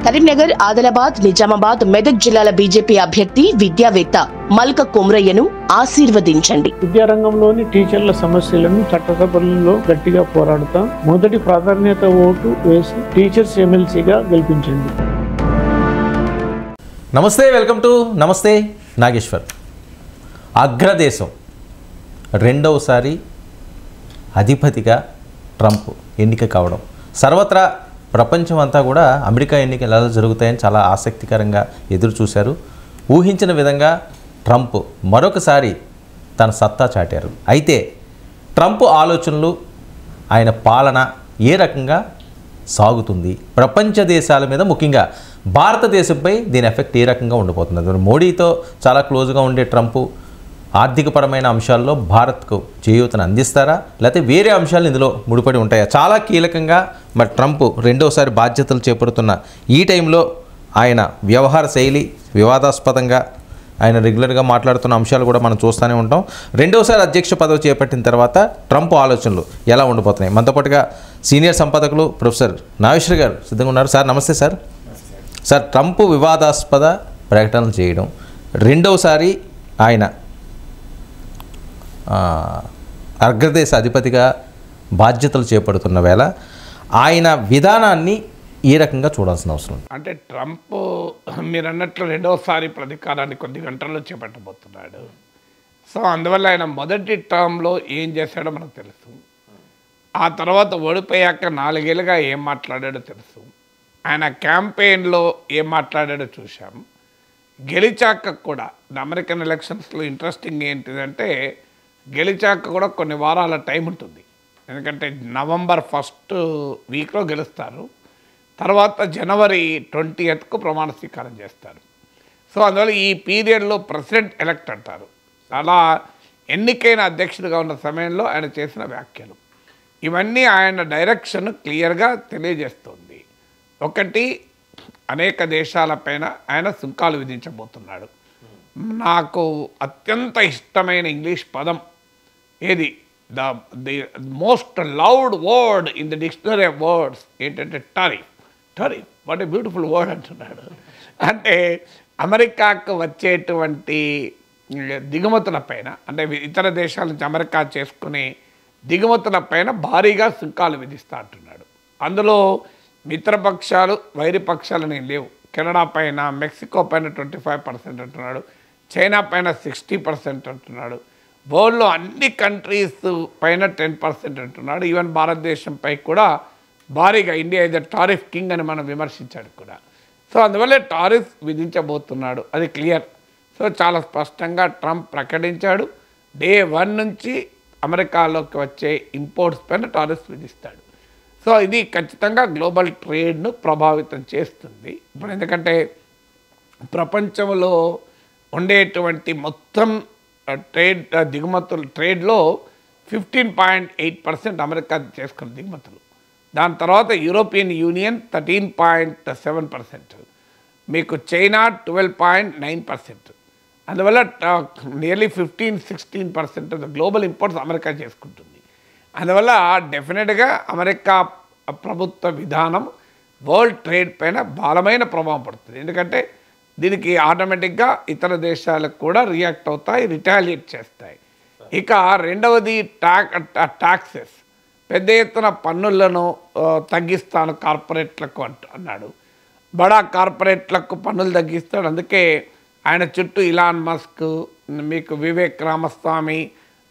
కరీంనగర్, ఆదిలాబాద్, నిజామాబాద్, మెదక్ జిల్లాల బీజేపీ అభ్యర్థి విద్యావేత్త మల్క కొమ్రయ్యను ఆశీర్వదించండి. విద్యారంగంలోని టీచర్ల సమస్యలను చట్టసభలలో గట్టిగా పోరాడుతాం. మొదటి ప్రాధాన్యత ఓటు వేసి టీచర్స్ ఎమ్మెల్సీగా గెలిపించండి. నమస్తే, వెల్కమ్ టు నమస్తే నాగేశ్వర్. అగ్రదేశం రెండవసారి అధిపతిగా ట్రంప్ ఎన్నిక కావడం, సర్వత్రా ప్రపంచం అంతా కూడా అమెరికా ఎన్నికలు ఎలా జరుగుతాయని చాలా ఆసక్తికరంగా ఎదురు చూశారు. ఊహించిన విధంగా ట్రంప్ మరొకసారి తన సత్తా చాటారు. అయితే ట్రంప్ ఆలోచనలు, ఆయన పాలన ఏ రకంగా సాగుతుంది, ప్రపంచ దేశాల మీద ముఖ్యంగా భారతదేశంపై దీని ఎఫెక్ట్ ఏ రకంగా ఉండిపోతుంది? మోడీతో చాలా క్లోజ్గా ఉండే ట్రంప్ ఆర్థికపరమైన అంశాల్లో భారత్కు చేయూతను అందిస్తారా, లేకపోతే వేరే అంశాలు ఇందులో ముడిపడి ఉంటాయా? చాలా కీలకంగా మరి ట్రంప్ రెండోసారి బాధ్యతలు చేపడుతున్న ఈ టైంలో ఆయన వ్యవహార శైలి వివాదాస్పదంగా ఆయన రెగ్యులర్గా మాట్లాడుతున్న అంశాలు కూడా మనం చూస్తూనే ఉంటాం. రెండోసారి అధ్యక్ష పదవి చేపట్టిన తర్వాత ట్రంప్ ఆలోచనలు ఎలా ఉండిపోతున్నాయి? మనతో పాటుగా సీనియర్ సంపాదకులు ప్రొఫెసర్ నాగేశ్వర్ గారు సిద్ధంగా ఉన్నారు. సార్ నమస్తే. సార్, ట్రంప్ వివాదాస్పద ప్రకటనలు చేయడం, రెండవసారి ఆయన అగ్రదేశ అధిపతిగా బాధ్యతలు చేపడుతున్న వేళ ఆయన విధానాన్ని ఏ రకంగా చూడాల్సిన అవసరం? అంటే ట్రంప్ మీరు అన్నట్లు రెండవసారి అధికారాన్ని కొద్ది గంటల్లో చేపట్టబోతున్నాడు. సో అందువల్ల ఆయన మొదటి టర్మ్లో ఏం చేశాడో మనకు తెలుసు. ఆ తర్వాత ఓడిపోయాక 4 ఏళ్ళుగా ఏం మాట్లాడాడో తెలుసు. ఆయన క్యాంపెయిన్లో ఏం మాట్లాడాడో చూసాం. గెలిచాక కూడా అమెరికన్ ఎలక్షన్స్లో ఇంట్రెస్టింగ్ ఏంటిదంటే, గెలిచాక కూడా కొన్ని వారాల టైం ఉంటుంది. ఎందుకంటే నవంబర్ 1st వీక్లో గెలుస్తారు, తర్వాత జనవరి 20th ప్రమాణ స్వీకారం చేస్తారు. సో అందువల్ల ఈ పీరియడ్లో ప్రెసిడెంట్ ఎలక్ట్ అంటారు. అలా ఎన్నికైన అధ్యక్షుడిగా ఉన్న సమయంలో ఆయన చేసిన వ్యాఖ్యలు ఇవన్నీ ఆయన డైరెక్షన్ క్లియర్గా తెలియజేస్తుంది. ఒకటి, అనేక దేశాలపైన ఆయన సుంకాలు విధించబోతున్నాడు. నాకు అత్యంత ఇష్టమైన ఇంగ్లీష్ పదం ఏది, the most loud word in the dictionary of words ఏంటంటే tariff. What a beautiful word అంటున్నాడు. అంటే అమెరికాకు వచ్చేటువంటి దిగుమతుల పైన, అంటే ఇతర దేశాల నుంచి అమెరికా చేసుకునే దిగుమతుల పైన భారీగా సుంకాలు విధిస్తా అంటున్నాడు. అందులో మిత్రపక్షాలు వైరిపక్షాలు లేవు. కెనడా పైన, మెక్సికో పైన 25% అంటున్నాడు, చైనా పైన 60% అంటున్నాడు, వరల్డ్లో అన్ని కంట్రీస్ పైన 10% అంటున్నాడు. ఈవెన్ భారతదేశంపై కూడా భారీగా ఇండియా ఇది టారిఫ్ కింగ్ అని మనం విమర్శించాడు కూడా. సో అందువల్ల టారిఫ్ విధించబోతున్నాడు, అది క్లియర్. సో చాలా స్పష్టంగా ట్రంప్ ప్రకటించాడు, Day 1 నుంచి అమెరికాలోకి వచ్చే ఇంపోర్ట్స్ పైన టారిఫ్ విధిస్తాడు. సో ఇది ఖచ్చితంగా గ్లోబల్ ట్రేడ్ను ప్రభావితం చేస్తుంది. ఇప్పుడు ఎందుకంటే ప్రపంచంలో ఉండేటువంటి మొత్తం ట్రేడ్లో 15.8% అమెరికా చేసుకున్న దిగుమతులు. దాని తర్వాత యూరోపియన్ యూనియన్ 13.7%, మీకు చైనా 12.9%. అందువల్ల నియర్లీ 15-16% గ్లోబల్ ఇంపోర్ట్స్ అమెరికా చేసుకుంటుంది. అందువల్ల డెఫినెట్గా అమెరికా ప్రభుత్వ విధానం వరల్డ్ ట్రేడ్ పైన బలమైన ప్రభావం పడుతుంది. ఎందుకంటే దీనికి ఆటోమేటిక్గా ఇతర దేశాలకు కూడా రియాక్ట్ అవుతాయి, రిటాలియేట్ చేస్తాయి. ఇక రెండవది ట్యాక్సెస్, పెద్ద ఎత్తున పన్నులను తగ్గిస్తాను కార్పొరేట్లకు అన్నాడు. బడా కార్పొరేట్లకు పన్నులు తగ్గిస్తాడు. అందుకే ఆయన చుట్టూ ఇలాన్ మస్క్, మీకు వివేక్ రామస్వామి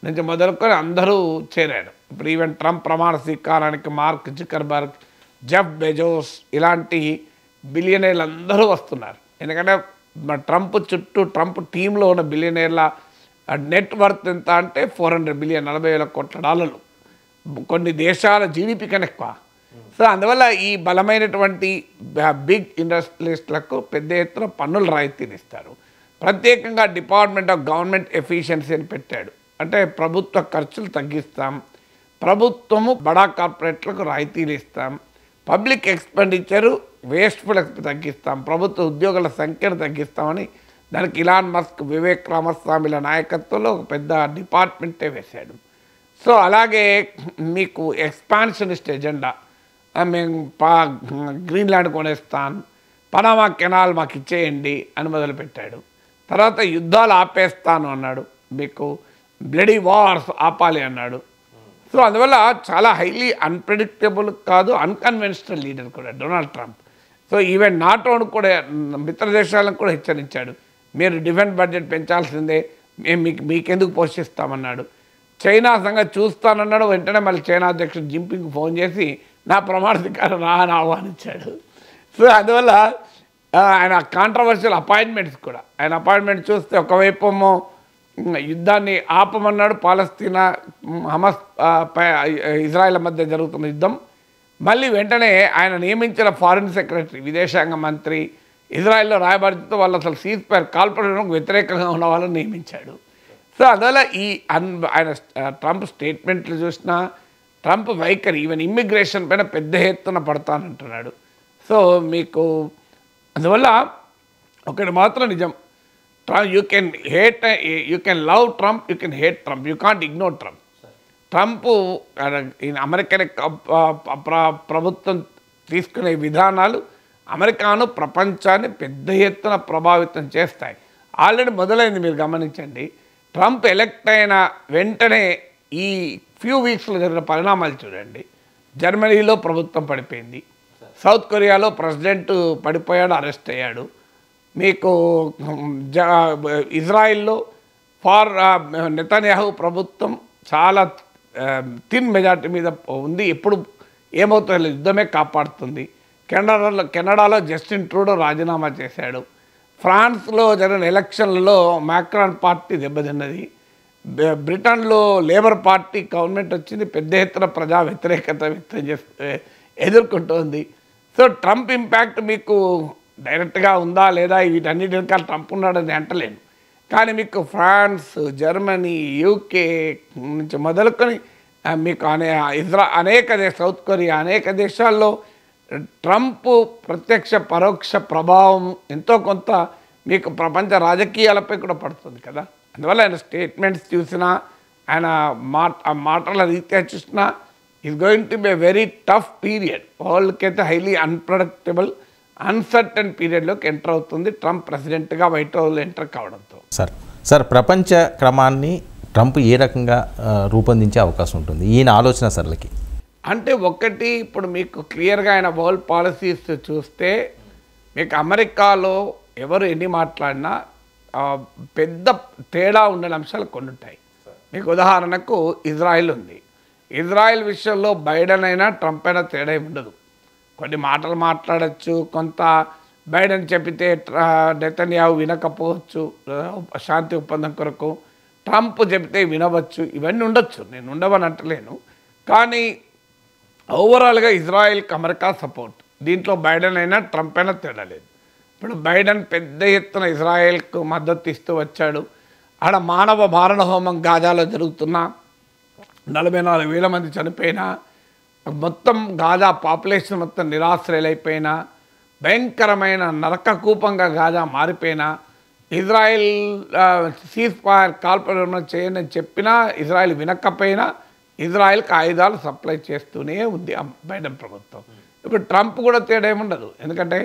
నుంచి మొదలుకొని అందరూ చేరాడు. ఇప్పుడు ఈవెన్ ట్రంప్ ప్రమాణ స్వీకారానికి మార్క్ జుకర్బర్గ్, జెఫ్ బెజోస్ ఇలాంటి బిలియనీర్లు అందరూ వస్తున్నారు. ఎందుకంటే ట్రంప్ చుట్టూ ట్రంప్ టీంలో ఉన్న బిలియనీర్ల నెట్ వర్త్ ఎంత అంటే $400 బిలియన్, $40,000 కోట్ల, కొన్ని దేశాల జీడిపి కన్నా ఎక్కువ. సో అందువల్ల ఈ బలమైనటువంటి బిగ్ ఇండస్ట్రియలిస్టులకు పెద్ద ఎత్తున పన్నుల రాయితీలు ఇస్తారు. ప్రత్యేకంగా డిపార్ట్మెంట్ ఆఫ్ గవర్నమెంట్ ఎఫిషియన్సీ అని పెట్టాడు. అంటే ప్రభుత్వ ఖర్చులు తగ్గిస్తాం, ప్రభుత్వము బడా కార్పొరేట్లకు రాయితీలు ఇస్తాం, పబ్లిక్ ఎక్స్పెండిచరు వేస్ట్ఫుల్ తగ్గిస్తాం, ప్రభుత్వ ఉద్యోగుల సంఖ్యను తగ్గిస్తామని దానికి ఇలాన్ మస్క్, వివేక్ రామస్వామిల నాయకత్వంలో ఒక పెద్ద డిపార్ట్మెంటే వేశాడు. సో అలాగే మీకు ఎక్స్పాన్షనిస్ట్ ఎజెండా, మేము గ్రీన్లాండ్ కొనేస్తాం, పనామా కెనాల్ మాకు ఇచ్చేయండి అని మొదలుపెట్టాడు. తర్వాత యుద్ధాలు ఆపేస్తాను అన్నాడు, మీకు బ్లడీ వార్స్ ఆపాలి అన్నాడు. సో అందువల్ల చాలా హైలీ అన్ప్రెడిక్టబుల్ కాదు, అన్కన్వెన్షనల్ లీడర్ కూడా డొనాల్డ్ ట్రంప్. సో ఈవెన్ నాటోను కూడా మిత్ర దేశాలను కూడా హెచ్చరించాడు, మీరు డిఫెన్స్ బడ్జెట్ పెంచాల్సిందే, మేము మీకెందుకు పోషిస్తామన్నాడు. చైనా సంగతి చూస్తానన్నాడు. వెంటనే మళ్ళీ చైనా అధ్యక్షుడు జింపింగ్ ఫోన్ చేసి నా ప్రమాణాధికారం రా అని ఆహ్వానించాడు. సో అందువల్ల ఆయన కాంట్రవర్షియల్ అపాయింట్మెంట్స్ కూడా, ఆయన అపాయింట్మెంట్ చూస్తే ఒకవైపు యుద్ధాన్ని ఆపమన్నాడు, పాలస్తీనా హమాస్ ఇజ్రాయెల్ మధ్య జరుగుతున్న యుద్ధం. మళ్ళీ వెంటనే ఆయన నియమించిన ఫారిన్ సెక్రటరీ, విదేశాంగ మంత్రి, ఇజ్రాయెల్లో రాయబారితో వాళ్ళు అసలు సీజ్ ఫైర్ కాల్పడడానికి వ్యతిరేకంగా ఉన్న వాళ్ళని నియమించాడు. సో అందువల్ల ఆయన ట్రంప్ స్టేట్మెంట్లు చూసినా, ట్రంప్ వైఖరి ఈవెన్ ఇమ్మిగ్రేషన్ పైన పెద్ద ఎత్తున పడతానంటున్నాడు. సో మీకు అందువల్ల ఒకటి మాత్రం నిజం, you can love Trump, you can hate Trump, you can't ignore Trump. Trump American ప్రభుత్వం తీసుకునే విధానాలు అమెరికాను ప్రపంచాన్ని పెద్ద ఎత్తున ప్రభావితం చేస్తాయి. ఆల్రెడీ మొదలైంది, మీరు గమనించండి. ట్రంప్ ఎలక్ట్ అయిన వెంటనే ఈ ఫ్యూ వీక్స్లో జరిగిన పరిణామాలు చూడండి. జర్మనీలో ప్రభుత్వం పడిపోయింది, సౌత్ కొరియాలో ప్రెసిడెంట్ పడిపోయాడు, అరెస్ట్ అయ్యాడు. మీకు ఇజ్రాయిల్లో నెతన్యాహు ప్రభుత్వం చాలా థిన్ మెజార్టీ మీద ఉంది, ఎప్పుడు ఏమవుతుందో యుద్ధమే కాపాడుతుంది. కెనడాలో జస్టిన్ ట్రూడో రాజీనామా చేశాడు. ఫ్రాన్స్లో జరిగిన ఎలక్షన్లలో మ్యాక్రాన్ పార్టీ దెబ్బతిన్నది. బ్రిటన్లో లేబర్ పార్టీ గవర్నమెంట్ వచ్చింది, పెద్ద ఎత్తున ప్రజా వ్యతిరేకత ఎదుర్కొంటోంది. సో ట్రంప్ ఇంపాక్ట్ మీకు డైరెక్ట్గా ఉందా లేదా, వీటన్నిటి వెనకాల ట్రంప్ ఉన్నాడని అంటలేను. కానీ మీకు ఫ్రాన్స్, జర్మనీ, యూకే నుంచి మొదలుకొని మీకు అనేక సౌత్ కొరియా అనేక దేశాల్లో ట్రంప్ ప్రత్యక్ష పరోక్ష ప్రభావం ఎంతో కొంత మీకు ప్రపంచ రాజకీయాలపై కూడా పడుతుంది కదా. అందువల్ల ఆయన స్టేట్మెంట్స్ చూసినా, ఆయన మాటల రీత్యా చూసినా, is going to be a very tough period. వరల్డ్కి అయితే హైలీ అన్ప్రెడిక్టబుల్ అన్సర్టన్ పీరియడ్లోకి ఎంటర్ అవుతుంది ట్రంప్ ప్రెసిడెంట్గా వైట్ హౌస్లో ఎంటర్ కావడంతో. సార్ ప్రపంచ క్రమాన్ని ట్రంప్ ఏ రకంగా రూపొందించే అవకాశం ఉంటుంది ఈయన ఆలోచన సరళకి? అంటే ఒకటి, ఇప్పుడు మీకు క్లియర్గా ఆయన వరల్డ్ పాలసీస్ చూస్తే మీకు అమెరికాలో ఎవరు ఎన్ని మాట్లాడినా పెద్ద తేడా ఉండే అంశాలు కొన్ని ఉంటాయి. మీకు ఉదాహరణకు ఇజ్రాయిల్ ఉంది. ఇజ్రాయిల్ విషయంలో బైడెన్ అయినా ట్రంప్ అయినా తేడా ఉండదు. కొన్ని మాటలు మాట్లాడచ్చు, కొంత బైడెన్ చెప్పితే నెతన్యాహు వినకపోవచ్చు శాంతి ఒప్పందం కొరకు, ట్రంప్ చెబితే వినవచ్చు, ఇవన్నీ ఉండొచ్చు, నేను ఉండవని అంటలేను. కానీ ఓవరాల్గా ఇజ్రాయిల్కి అమెరికా సపోర్ట్, దీంట్లో బైడెన్ అయినా ట్రంప్ అయినా తేడా లేదు. ఇప్పుడు బైడెన్ పెద్ద ఎత్తున ఇజ్రాయెల్కు మద్దతు ఇస్తూ వచ్చాడు. ఆడ మానవ మారణ హోమం గాజాలో జరుగుతున్న 44,000 మంది చనిపోయినా, మొత్తం గాజా పాపులేషన్ మొత్తం నిరాశ్రయులైపోయినా, భయంకరమైన నరకకూపంగా గాజా మారిపోయినా, ఇజ్రాయెల్ సీజ్ ఫైర్ కాల్పన చేయండి అని చెప్పినా ఇజ్రాయెల్ వినకపోయినా ఇజ్రాయెల్కి ఆయుధాలు సప్లై చేస్తూనే ఉంది బైడెన్ ప్రభుత్వం. ఇప్పుడు ట్రంప్ కూడా తేడా ఏముండదు, ఎందుకంటే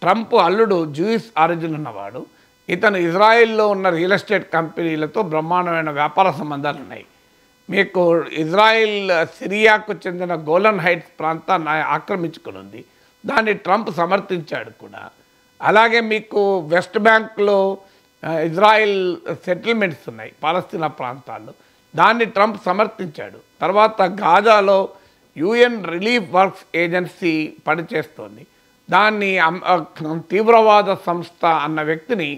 ట్రంప్ అల్లుడు జూయిష్ ఆరిజిన్ ఉన్నవాడు. ఇతను ఇజ్రాయెల్లో ఉన్న రియల్ ఎస్టేట్ కంపెనీలతో బ్రహ్మాండమైన వ్యాపార సంబంధాలు ఉన్నాయి. మీకు ఇజ్రాయెల్ సిరియాకు చెందిన గోలన్ హైట్స్ ప్రాంతాన్ని ఆక్రమించుకుని ఉంది, దాన్ని ట్రంప్ సమర్థించాడు కూడా. అలాగే మీకు వెస్ట్ బ్యాంక్లో ఇజ్రాయెల్ సెటిల్మెంట్స్ ఉన్నాయి పాలస్తీనా ప్రాంతాల్లో, దాన్ని ట్రంప్ సమర్థించాడు. తర్వాత గాజాలో యుఎన్ రిలీఫ్ వర్క్స్ ఏజెన్సీ పనిచేస్తోంది, దాన్ని తీవ్రవాద సంస్థ అన్న వ్యక్తిని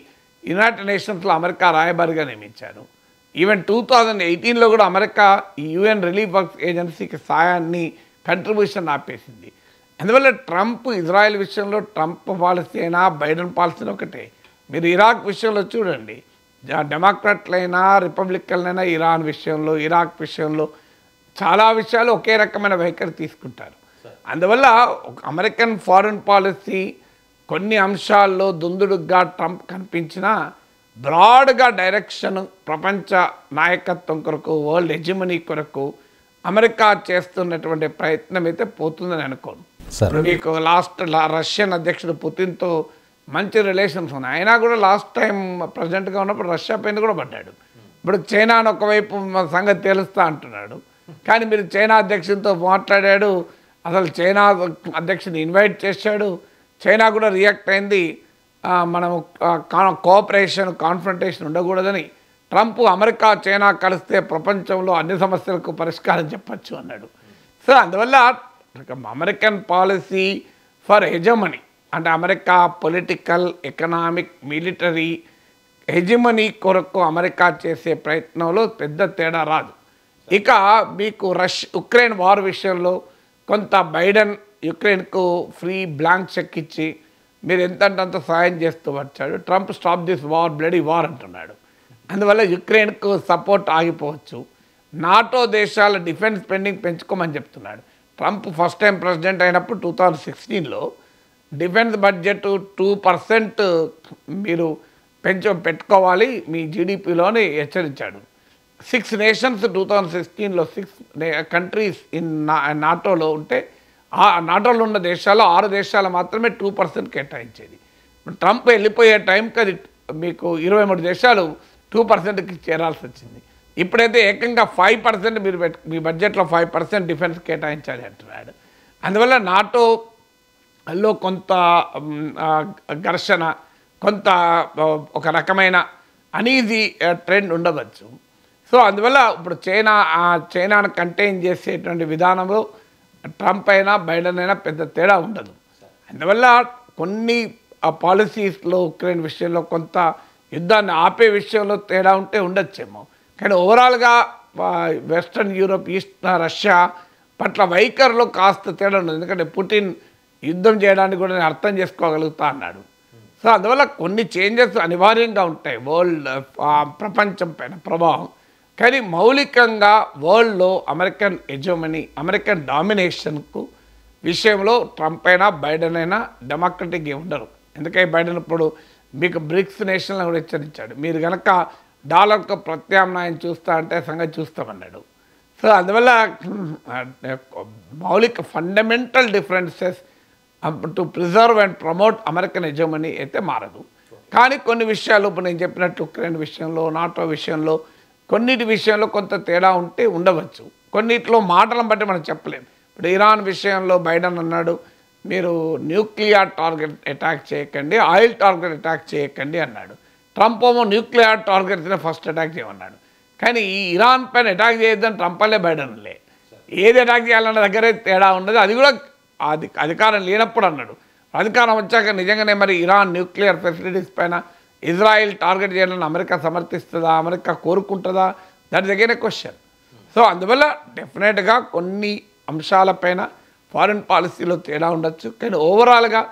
యునైటెడ్ నేషన్స్లో అమెరికా రాయబారిగా నియమించారు. ఈవెన్ 2018లో కూడా అమెరికా ఈ యుఎన్ రిలీఫ్ వర్క్స్ ఏజెన్సీకి సాయాన్ని కంట్రిబ్యూషన్ ఆపేసింది. అందువల్ల ట్రంప్ ఇజ్రాయెల్ విషయంలో ట్రంప్ పాలసీ అయినా బైడెన్ పాలసీ ఒకటే. మీరు ఇరాక్ విషయంలో చూడండి, డెమోక్రాట్లైనా రిపబ్లికన్లైనా ఇరాన్ విషయంలో, ఇరాక్ విషయంలో చాలా విషయాలు ఒకే రకమైన వైఖరి తీసుకుంటారు. అందువల్ల అమెరికన్ ఫారిన్ పాలసీ కొన్ని అంశాల్లో దుందుడుగ్గా ట్రంప్ కనిపించినా బ్రాడ్గా డైరెక్షన్ ప్రపంచ నాయకత్వం కొరకు, వరల్డ్ హెజిమనీ కొరకు అమెరికా చేస్తున్నటువంటి ప్రయత్నం అయితే పోతుందని అనుకోను. సరే. మీకు రష్యన్ అధ్యక్షుడు పుతిన్తో మంచి రిలేషన్స్ ఉన్నాయి. అయినా కూడా లాస్ట్ టైం ప్రెసిడెంట్గా ఉన్నప్పుడు రష్యా పైన కూడా పడ్డాడు. ఇప్పుడు చైనాను ఒకవైపు సంగతి తెలుస్తా అంటున్నాడు. కానీ మీరు చైనా అధ్యక్షుడితో మాట్లాడాడు, అసలు చైనా అధ్యక్షుడిని ఇన్వైట్ చేశాడు. చైనా కూడా రియాక్ట్ అయింది, మనం కోఆపరేషన్ కాన్ఫ్రంటేషన్ ఉండకూడదని. ట్రంప్ అమెరికా చైనా కలిస్తే ప్రపంచంలో అన్ని సమస్యలకు పరిష్కారం చెప్పచ్చు అన్నాడు. సో అందువల్ల అమెరికన్ పాలసీ ఫర్ హెజమనీ అంటే అమెరికా పొలిటికల్, ఎకనామిక్, మిలిటరీ హెజిమనీ కొరకు అమెరికా చేసే ప్రయత్నంలో పెద్ద తేడా రాదు. ఇక మీకు ఉక్రెయిన్ వార్ విషయంలో కొంత బైడెన్ యుక్రెయిన్కు ఫ్రీ బ్లాంక్ చెక్ ఇచ్చి మీరు ఎంతంత సాయం చేస్తూ వచ్చాడు. Trump stop this war, bloody war అంటున్నాడు. అందువల్ల యుక్రెయిన్కు సపోర్ట్ ఆగిపోవచ్చు. నాటో దేశాల డిఫెన్స్ స్పెండింగ్ పెంచుకోమని చెప్తున్నాడు. ట్రంప్ ఫస్ట్ టైం ప్రెసిడెంట్ అయినప్పుడు 2016లో డిఫెన్స్ బడ్జెట్ 2% మీరు పెట్టుకోవాలి మీ జీడిపిలోని హెచ్చరించాడు. 6 నేషన్స్ 2016లో 6 కంట్రీస్ ఇన్ నాటోలో ఉంటే ఆ నాటోలో ఉన్న దేశాల్లో 6 దేశాలు మాత్రమే 2% కేటాయించేది. ట్రంప్ వెళ్ళిపోయే టైంకి అది మీకు 23 దేశాలు 2%కి చేరాల్సి వచ్చింది. ఇప్పుడైతే ఏకంగా 5% మీరు మీ బడ్జెట్లో 5% డిఫెన్స్ కేటాయించాలి అంటున్నాడు. అందువల్ల నాటోలో కొంత ఘర్షణ, కొంత ఒక రకమైన అనీజీ ట్రెండ్ ఉండవచ్చు. సో అందువల్ల ఇప్పుడు చైనాను కంటైన్ చేసేటువంటి విధానంలో ట్రంప్ అయినా బైడెన్ అయినా పెద్ద తేడా ఉండదు. అందువల్ల కొన్ని పాలసీస్లో ఉక్రెయిన్ విషయంలో కొంత యుద్ధాన్ని ఆపే విషయంలో తేడా ఉంటే ఉండొచ్చేమో. కానీ ఓవరాల్గా వెస్ట్రన్ యూరోప్, ఈస్ట్ రష్యా పట్ల వైఖరిలో కాస్త తేడా ఉండదు. ఎందుకంటే పుటిన్ యుద్ధం చేయడానికి కూడా నేను అర్థం చేసుకోగలుగుతా అన్నాడు. సో అందువల్ల కొన్ని చేంజెస్ అనివార్యంగా ఉంటాయి వరల్డ్ ప్రపంచం పైన ప్రభావం. కానీ మౌలికంగా వరల్డ్లో అమెరికన్ హెజమనీ, అమెరికన్ డామినేషన్కు విషయంలో ట్రంప్ అయినా బైడెన్ అయినా డెమోక్రటిక్ ఉండరు. ఎందుకంటే బైడెన్ ఇప్పుడు మీకు బ్రిక్స్ నేషన్లను కూడా హెచ్చరించాడు, మీరు కనుక డాలర్కు ప్రత్యామ్నాయం చూస్తా అంటే సంగతి చూస్తామన్నాడు. సో అందువల్ల మౌలిక fundamental differences to preserve and promote American hegemony అయితే మారదు. కానీ కొన్ని విషయాలు ఇప్పుడు నేను చెప్పినట్టు ఉక్రెయిన్ విషయంలో, నాటో విషయంలో, కొన్నిటి విషయంలో కొంత తేడా ఉంటే ఉండవచ్చు. కొన్నిట్లో మాటలను బట్టి మనం చెప్పలేము. ఇప్పుడు ఇరాన్ విషయంలో బైడెన్ అన్నాడు, మీరు న్యూక్లియర్ టార్గెట్ అటాక్ చేయకండి, ఆయిల్ టార్గెట్ అటాక్ చేయకండి అన్నాడు. ట్రంప్ ఏమో న్యూక్లియర్ టార్గెట్స్ని ఫస్ట్ అటాక్ చేయమన్నాడు. కానీ ఈ ఇరాన్ పైన అటాక్ చేయొద్దని ట్రంప్ అల్లే బైడెన్లే. ఏది అటాక్ చేయాలన్న దగ్గరే తేడా ఉండదు. అది కూడా అధికారం లేనప్పుడు అన్నాడు. అధికారం వచ్చాక నిజంగానే మరి ఇరాన్ న్యూక్లియర్ ఫెసిలిటీస్ పైన ఇజ్రాయిల్ టార్గెట్ చేయాలని అమెరికా సమర్థిస్తుందా, అమెరికా కోరుకుంటుందా, that is again a question. So అందువల్ల డెఫినెట్గా కొన్ని అంశాలపైన ఫారిన్ పాలసీలో తేడా ఉండొచ్చు. కానీ ఓవరాల్గా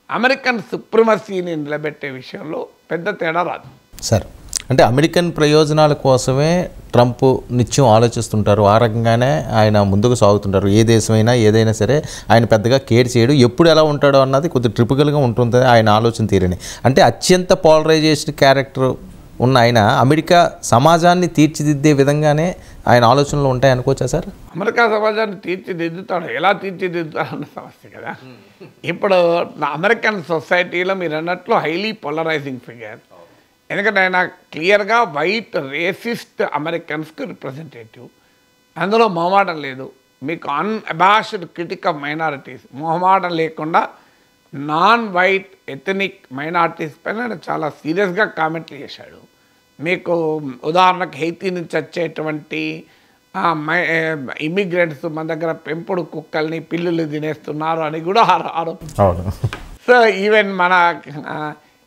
అమెరికన్ సుప్రిమసీని నిలబెట్టే విషయంలో పెద్ద తేడా రాదు. సార్, అంటే అమెరికన్ ప్రయోజనాల కోసమే ట్రంప్ నిత్యం ఆలోచిస్తుంటారు. ఆ రకంగానే ఆయన ముందుకు సాగుతుంటారు. ఏ దేశమైనా ఏదైనా సరే ఆయన పెద్దగా కేర్ చేయడు. ఎప్పుడు ఎలా ఉంటాడో అన్నది కొద్దిగా ట్రిపికల్గా ఉంటుంది ఆయన ఆలోచన తీరని. అంటే అత్యంత పోలరైజేషన్ క్యారెక్టర్ ఉన్న ఆయన అమెరికా సమాజాన్ని తీర్చిదిద్దే విధంగానే ఆయన ఆలోచనలు ఉంటాయి అనుకోవచ్చా సార్? అమెరికా సమాజాన్ని తీర్చిదిద్దుతాడు, ఎలా తీర్చిదిద్దుతాడన్న సమస్య కదా. ఇప్పుడు అమెరికన్ సొసైటీలో మీరు అన్నట్లు హైలీ పోలరైజింగ్ ఫిగర్. ఎందుకంటే ఆయన క్లియర్గా వైట్ రేసిస్ట్ అమెరికన్స్కి రిప్రజెంటేటివ్. అందులో మొహమాటం లేదు. మీకు అన్అబాష్డ్ క్రిటిక్ ఆఫ్ మైనారిటీస్, మొహమాటం లేకుండా నాన్ వైట్ ఎథనిక్ మైనారిటీస్ పైన ఆయన చాలా సీరియస్గా కామెంట్లు చేశాడు. మీకు ఉదాహరణకు హైతీ నుంచి వచ్చేటువంటి ఇమిగ్రెంట్స్ మన దగ్గర పెంపుడు కుక్కల్ని, పిల్లులు తినేస్తున్నారు అని కూడా ఆరోపించారు. సో ఈవెన్ మన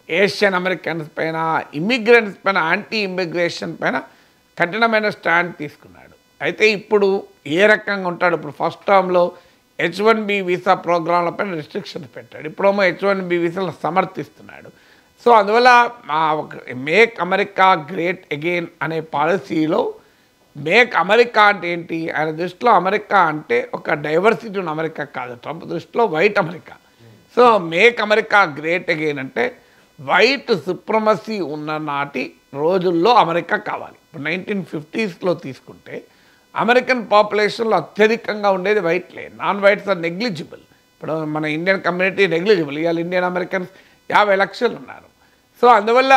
ఏషియన్ అమెరికన్స్ పైన, ఇమిగ్రెంట్స్ పైన, యాంటీ ఇమిగ్రేషన్ పైన కఠినమైన స్టాండ్ తీసుకున్నాడు. అయితే ఇప్పుడు ఏ రకంగా ఉంటాడు? ఇప్పుడు ఫస్ట్ టర్మ్లో H1B వీసా ప్రోగ్రాంల పైన రిస్ట్రిక్షన్స్ పెట్టాడు. ఇప్పుడేమో H1B వీసాలు సమర్థిస్తున్నాడు. సో అందువల్ల మేక్ అమెరికా గ్రేట్ అగైన్ అనే పాలసీలో మేక్ అమెరికా అంటే ఏంటి? ఆయన దృష్టిలో అమెరికా అంటే ఒక డైవర్సిటీ ఉన్న అమెరికా కాదు, ట్రంప్ దృష్టిలో white America. So make America great again అంటే వైట్ సుప్రమసీ ఉన్న నాటి రోజుల్లో అమెరికా కావాలి. ఇప్పుడు 1950s తీసుకుంటే అమెరికన్ పాపులేషన్లో అత్యధికంగా ఉండేది వైట్లే. Non whites are negligible. ఇప్పుడు మన ఇండియన్ కమ్యూనిటీ నెగ్లిజిబుల్, ఇవాళ ఇండియన్ అమెరికన్స్ 50 లక్షలు ఉన్నారు. సో అందువల్ల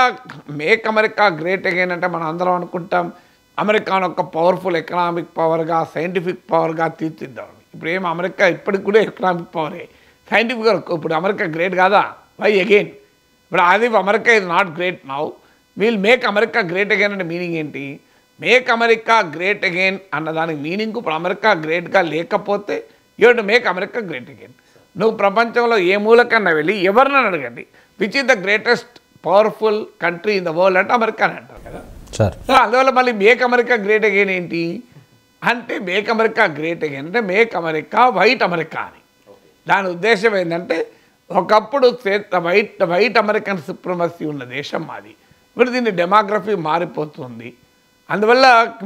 మేక్ అమెరికా గ్రేట్ అగైన్ అంటే మనం అందరం అనుకుంటాం అమెరికాను ఒక పవర్ఫుల్ ఎకనామిక్ పవర్గా, సైంటిఫిక్ పవర్గా తీర్చిద్దాం. ఇప్పుడు ఏం అమెరికా ఇప్పటికి కూడా ఎకనామిక్ పవరే, సైంటిఫిక్గా ఇప్పుడు అమెరికా గ్రేట్ కాదా? Why again? ఇప్పుడు అది America is not great now, we'll make America great again అంటే మీనింగ్ ఏంటి? మేక్ అమెరికా గ్రేట్ అగైన్ అన్న దానికి మీనింగ్ ఇప్పుడు అమెరికా గ్రేట్గా లేకపోతే you to make America great again. నువ్వు ప్రపంచంలో ఏ మూలకన్నా వెళ్ళి ఎవరినైనా అడగండి which is the greatest powerful country in the world అంటే అమెరికా అని అంటారు కదా. సో అందువల్ల మళ్ళీ మేక్ అమెరికా గ్రేట్ అగైన్ ఏంటి అంటే మేక్ అమెరికా గ్రేట్ అగైన్ అంటే మేక్ అమెరికా వైట్ అమెరికా అని. దాని ఉద్దేశం ఏంటంటే ఒకప్పుడు వైట్ అమెరికన్ సుప్రమసీ ఉన్న దేశం మాది, ఇప్పుడు దీని డెమోగ్రఫీ మారిపోతుంది. అందువల్ల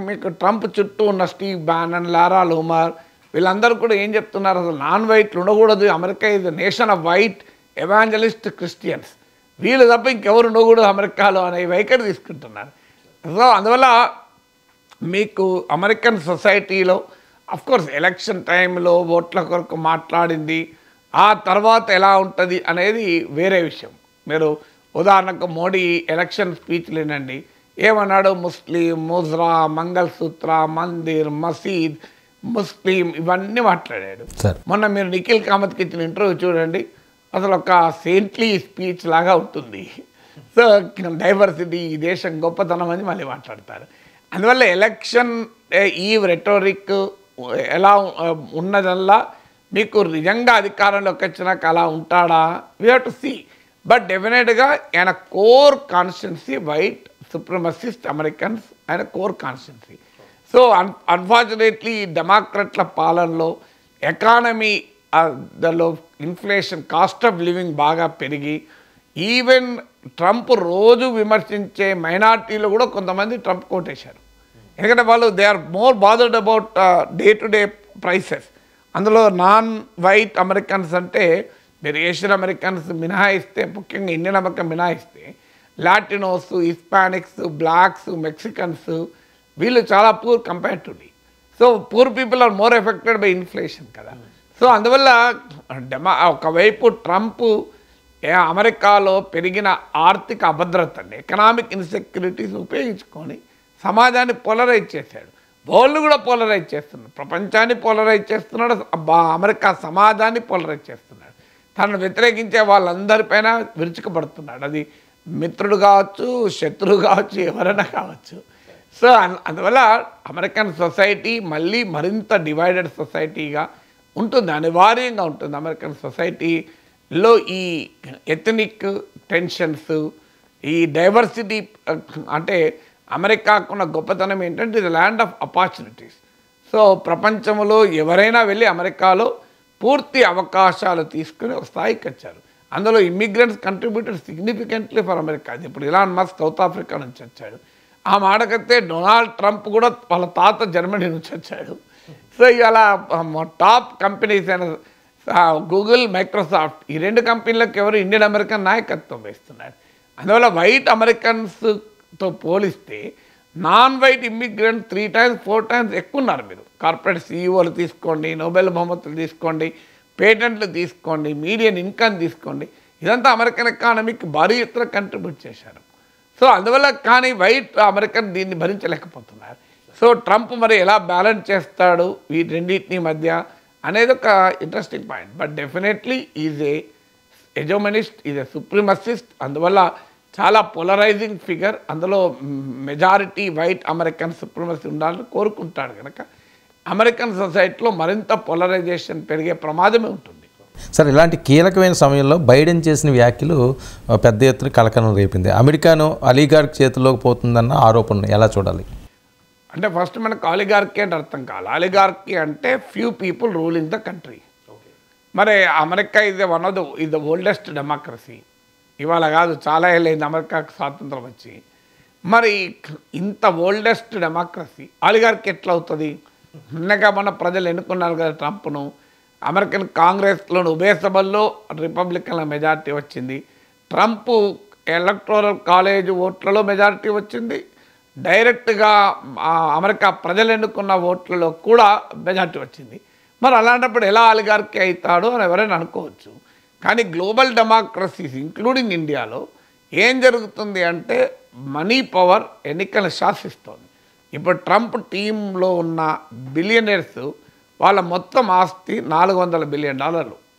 మీకు ట్రంప్ చుట్టూ ఉన్న స్టీవ్ బ్యానన్, లారా లూమర్ వీళ్ళందరూ కూడా ఏం చెప్తున్నారు, అసలు నాన్ వైట్లు ఉండకూడదు, అమెరికా ఇది nation off white evangelist Christians, వీళ్ళు తప్ప ఇంకెవరు ఉండకూడదు అమెరికాలో అనే వైఖరి తీసుకుంటున్నారు. సో అందువల్ల మీకు అమెరికన్ సొసైటీలో అఫ్కోర్స్ ఎలక్షన్ టైంలో ఓట్ల కొరకు మాట్లాడింది, ఆ తర్వాత ఎలా ఉంటుంది అనేది వేరే విషయం. మీరు ఉదాహరణకు మోడీ ఎలక్షన్ స్పీచ్లు వినండి, ఏమన్నాడు, ముస్లిం, ముజ్రా, మంగళసూత్ర, మందిర్, మసీద్, ముస్లిం ఇవన్నీ మాట్లాడాడు. మొన్న మీరు నిఖిల్ కామత్కి ఇచ్చిన ఇంటర్వ్యూ చూడండి, అసలు ఒక సెయింట్లీ స్పీచ్ లాగా ఉంటుంది. సో డైవర్సిటీ, ఈ దేశం గొప్పతనం అని మళ్ళీ మాట్లాడతారు. అందువల్ల ఎలక్షన్ ఈ రెటోరిక్ ఎలా ఉన్నదల్లా మీకు నిజంగా అధికారంలోకి వచ్చినాక అలా ఉంటాడా, we have to see. But డెఫినెట్గా ఆయన core constituency white supremacist Americans, ఆయన కోర్ కాన్స్టిట్యున్సీ. సో అన్ఫార్చునేట్లీ డెమోక్రట్ల పాలనలో ఎకానమీ దానిలో ఇన్ఫ్లేషన్, కాస్ట్ ఆఫ్ లివింగ్ బాగా పెరిగి ఈవెన్ ట్రంప్ రోజు విమర్శించే మైనార్టీలు కూడా కొంతమంది ట్రంప్ కోటేశారు. ఎందుకంటే వాళ్ళు they are more bothered about day to day prices. అందులో నాన్ వైట్ అమెరికన్స్ అంటే మీరు ఏషియన్ అమెరికన్స్ మినహాయిస్తే, ముఖ్యంగా ఇండియన్ అమెరికన్ మినహాయిస్తే లాటినోస్, హిస్పానిక్స్, బ్లాక్స్, మెక్సికన్స్ వీళ్ళు చాలా poor comparatively. So poor people are more affected by inflation కదా. సో అందువల్ల ఒకవైపు ట్రంప్ అమెరికాలో పెరిగిన ఆర్థిక అభద్రతని, ఎకనామిక్ ఇన్సెక్యూరిటీస్ ఉపయోగించుకొని సమాజాన్ని పోలరైజ్ చేశాడు. వరల్డ్ కూడా పోలరైజ్ చేస్తున్నాడు, ప్రపంచాన్ని పోలరైజ్ చేస్తున్నాడు, అమెరికా సమాజాన్ని పోలరైజ్ చేస్తున్నాడు. తనను వ్యతిరేకించే వాళ్ళందరిపైన విరుచుకుపడుతున్నాడు. అది మిత్రుడు కావచ్చు, శత్రువు కావచ్చు, ఎవరైనా కావచ్చు. సో అందువల్ల అమెరికన్ సొసైటీ మళ్ళీ మరింత డివైడెడ్ సొసైటీగా ఉంటుంది, అనివార్యంగా ఉంటుంది. అమెరికన్ సొసైటీలో ఈ ఎథనిక్ టెన్షన్స్, ఈ డైవర్సిటీ అంటే అమెరికాకున్న గొప్పతనం ఏంటంటే ఇది ల్యాండ్ ఆఫ్ ఆపర్చునిటీస్. సో ప్రపంచంలో ఎవరైనా వెళ్ళి అమెరికాలో పూర్తి అవకాశాలు తీసుకుని ఒక స్థాయికి వచ్చారు. అందులో immigrants contributed significantly for America. ఇప్పుడు ఇలాన్ మస్క్ సౌత్ ఆఫ్రికా నుంచి వచ్చాడు, ఆ మాటకైతే డొనాల్డ్ ట్రంప్ కూడా వాళ్ళ తాత జర్మనీ నుంచి వచ్చాడు. సో ఇవాళ టాప్ కంపెనీస్ అయిన గూగుల్, మైక్రోసాఫ్ట్ ఈ రెండు కంపెనీలకు ఎవరు ఇండియన్ అమెరికన్ నాయకత్వం వేస్తున్నాడు. అందువల్ల వైట్ అమెరికన్స్తో పోలిస్తే non white immigrant 3 times 4 times ఎక్కువ ఉన్నారు. మీరు కార్పొరేట్ సీఈఓలు తీసుకోండి, నోబెల్ బహుమతులు తీసుకోండి, పేటెంట్లు తీసుకోండి, మీడియన్ ఇన్కమ్ తీసుకోండి, ఇదంతా అమెరికన్ ఎకానమీకి భారీ ఎత్తున కంట్రిబ్యూట్ చేశారు. సో అందువల్ల కానీ వైట్ అమెరికన్ దీన్ని భరించలేకపోతున్నారు. సో ట్రంప్ మరి ఎలా బ్యాలెన్స్ చేస్తాడు ఈ రెండింటిని మధ్య అనేది ఒక interesting point. But definitely is a hegemonist, is a supremacist. అందువల్ల చాలా పోలరైజింగ్ ఫిగర్. అందులో మెజారిటీ వైట్ అమెరికన్ సుప్రీమసీ ఉండాలని కోరుకుంటాడు కనుక అమెరికన్ సొసైటీలో మరింత పోలరైజేషన్ పెరిగే ప్రమాదమే ఉంటుంది. సార్, ఇలాంటి కీలకమైన సమయంలో బైడెన్ చేసిన వ్యాఖ్యలు పెద్ద ఎత్తున కలకలం రేపింది. అమెరికాను అలీగార్క్ చేతుల్లోకి పోతుందన్న ఆరోపణలు ఎలా చూడాలి? అంటే ఫస్ట్ మనకు ఆలిగార్కీ అంటే అర్థం కావాలి. ఆలిగార్కీ అంటే few people ruling the country. మరి America is the oldest democracy. ఇవాళ కాదు, చాలా ఏళ్ళైంది అమెరికాకు స్వాతంత్రం వచ్చి. మరి ఇంత ఓల్డెస్ట్ డెమోక్రసీ ఆలిగార్కీ ఎట్లా అవుతుంది? నిన్నగా మన ప్రజలు ఎన్నుకున్నారు కదా ట్రంప్ను. అమెరికన్ కాంగ్రెస్లోని ఉభయ సభల్లో రిపబ్లికన్ల మెజారిటీ వచ్చింది. ట్రంప్ ఎలక్టోరల్ కాలేజ్ ఓట్లలో మెజారిటీ వచ్చింది. డైరెక్ట్గా అమెరికా ప్రజలు ఎన్నుకున్న ఓట్లలో కూడా మెజారిటీ వచ్చింది. మరి అలాంటప్పుడు ఎలా ఆలిగార్కి అవుతాడు అని ఎవరైనా అనుకోవచ్చు. కానీ గ్లోబల్ డెమోక్రసీస్ ఇంక్లూడింగ్ ఇండియాలో ఏం జరుగుతుంది అంటే మనీ పవర్ ఎన్నికలను శాసిస్తోంది. ఇప్పుడు ట్రంప్ టీంలో ఉన్న బిలియనర్స్ వాళ్ళ మొత్తం ఆస్తి $400 బిలియన్,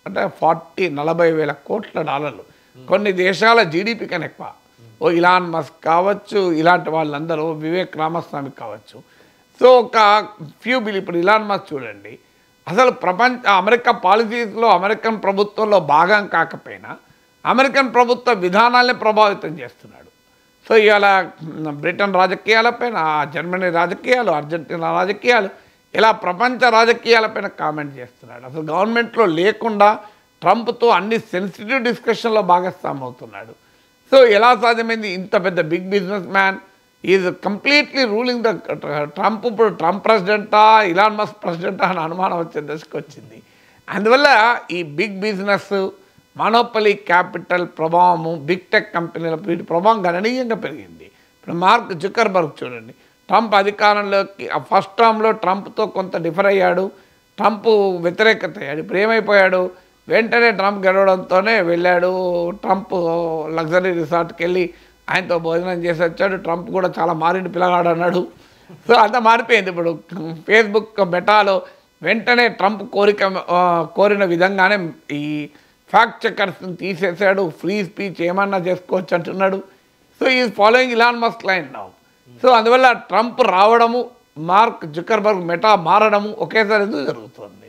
అంటే 40,000 కోట్ల డాలర్లు. కొన్ని దేశాల జీడిపి కన్నా ఎక్కువ. ఓ ఇలాన్ మస్క్ కావచ్చు, ఇలాంటి వాళ్ళందరూ, వివేక్ రామస్వామి కావచ్చు. సో ఒక ఫ్యూ బిల్ ఇప్పుడు ఇలాన్ మస్క్ చూడండి, అసలు అమెరికా పాలసీస్లో అమెరికన్ ప్రభుత్వంలో భాగం కాకపోయినా అమెరికన్ ప్రభుత్వ విధానాలనే ప్రభావితం చేస్తున్నాడు. సో ఇవాళ బ్రిటన్ రాజకీయాలపైన, జర్మనీ రాజకీయాలు, అర్జెంటీనా రాజకీయాలు, ఇలా ప్రపంచ రాజకీయాలపైన కామెంట్ చేస్తున్నాడు. అసలు గవర్నమెంట్లో లేకుండా ట్రంప్తో అన్ని సెన్సిటివ్ డిస్కషన్లో భాగస్వామ్యం అవుతున్నాడు. సో ఎలా సాధ్యమైంది? ఇంత పెద్ద big business man is completely ruling the Trump. ఇప్పుడు ట్రంప్ ప్రెసిడెంటా, ఇలాన్ మస్క్ ప్రెసిడెంటా అని అనుమానం వచ్చే దశకు వచ్చింది. అందువల్ల ఈ బిగ్ బిజినెస్, మోనోపలీ క్యాపిటల్ ప్రభావము, బిగ్ టెక్ కంపెనీల వీటి ప్రభావం గణనీయంగా పెరిగింది. ఇప్పుడు మార్క్ జుకర్బర్గ్ చూడండి, ట్రంప్ అధికారంలోకి ఫస్ట్ టర్మ్లో ట్రంప్తో కొంత డిఫర్ అయ్యాడు, ట్రంప్ వ్యతిరేకత అయ్యాడు. ఇప్పుడు ఏమైపోయాడు? వెంటనే ట్రంప్ గెలవడంతోనే వెళ్ళాడు, ట్రంప్ లగ్జరీ రిసార్ట్కి వెళ్ళి ఆయనతో భోజనం చేసి వచ్చాడు. ట్రంప్ కూడా చాలా మారిండు పిల్లగాడు అన్నాడు. సో అంతా మారిపోయింది. ఇప్పుడు ఫేస్బుక్ మెటాలో వెంటనే ట్రంప్ కోరిన విధంగానే ఈ ఫ్యాక్ట్ చెకర్స్ని తీసేసాడు, ఫ్రీ స్పీచ్ ఏమన్నా చేసుకోవచ్చు అంటున్నాడు. సో ఈ following Elon Musk line now. So అందువల్ల ట్రంప్ రావడము, మార్క్ జుకర్బర్గ్ మెటా మారడము ఒకేసారి ఎందుకు జరుగుతుంది?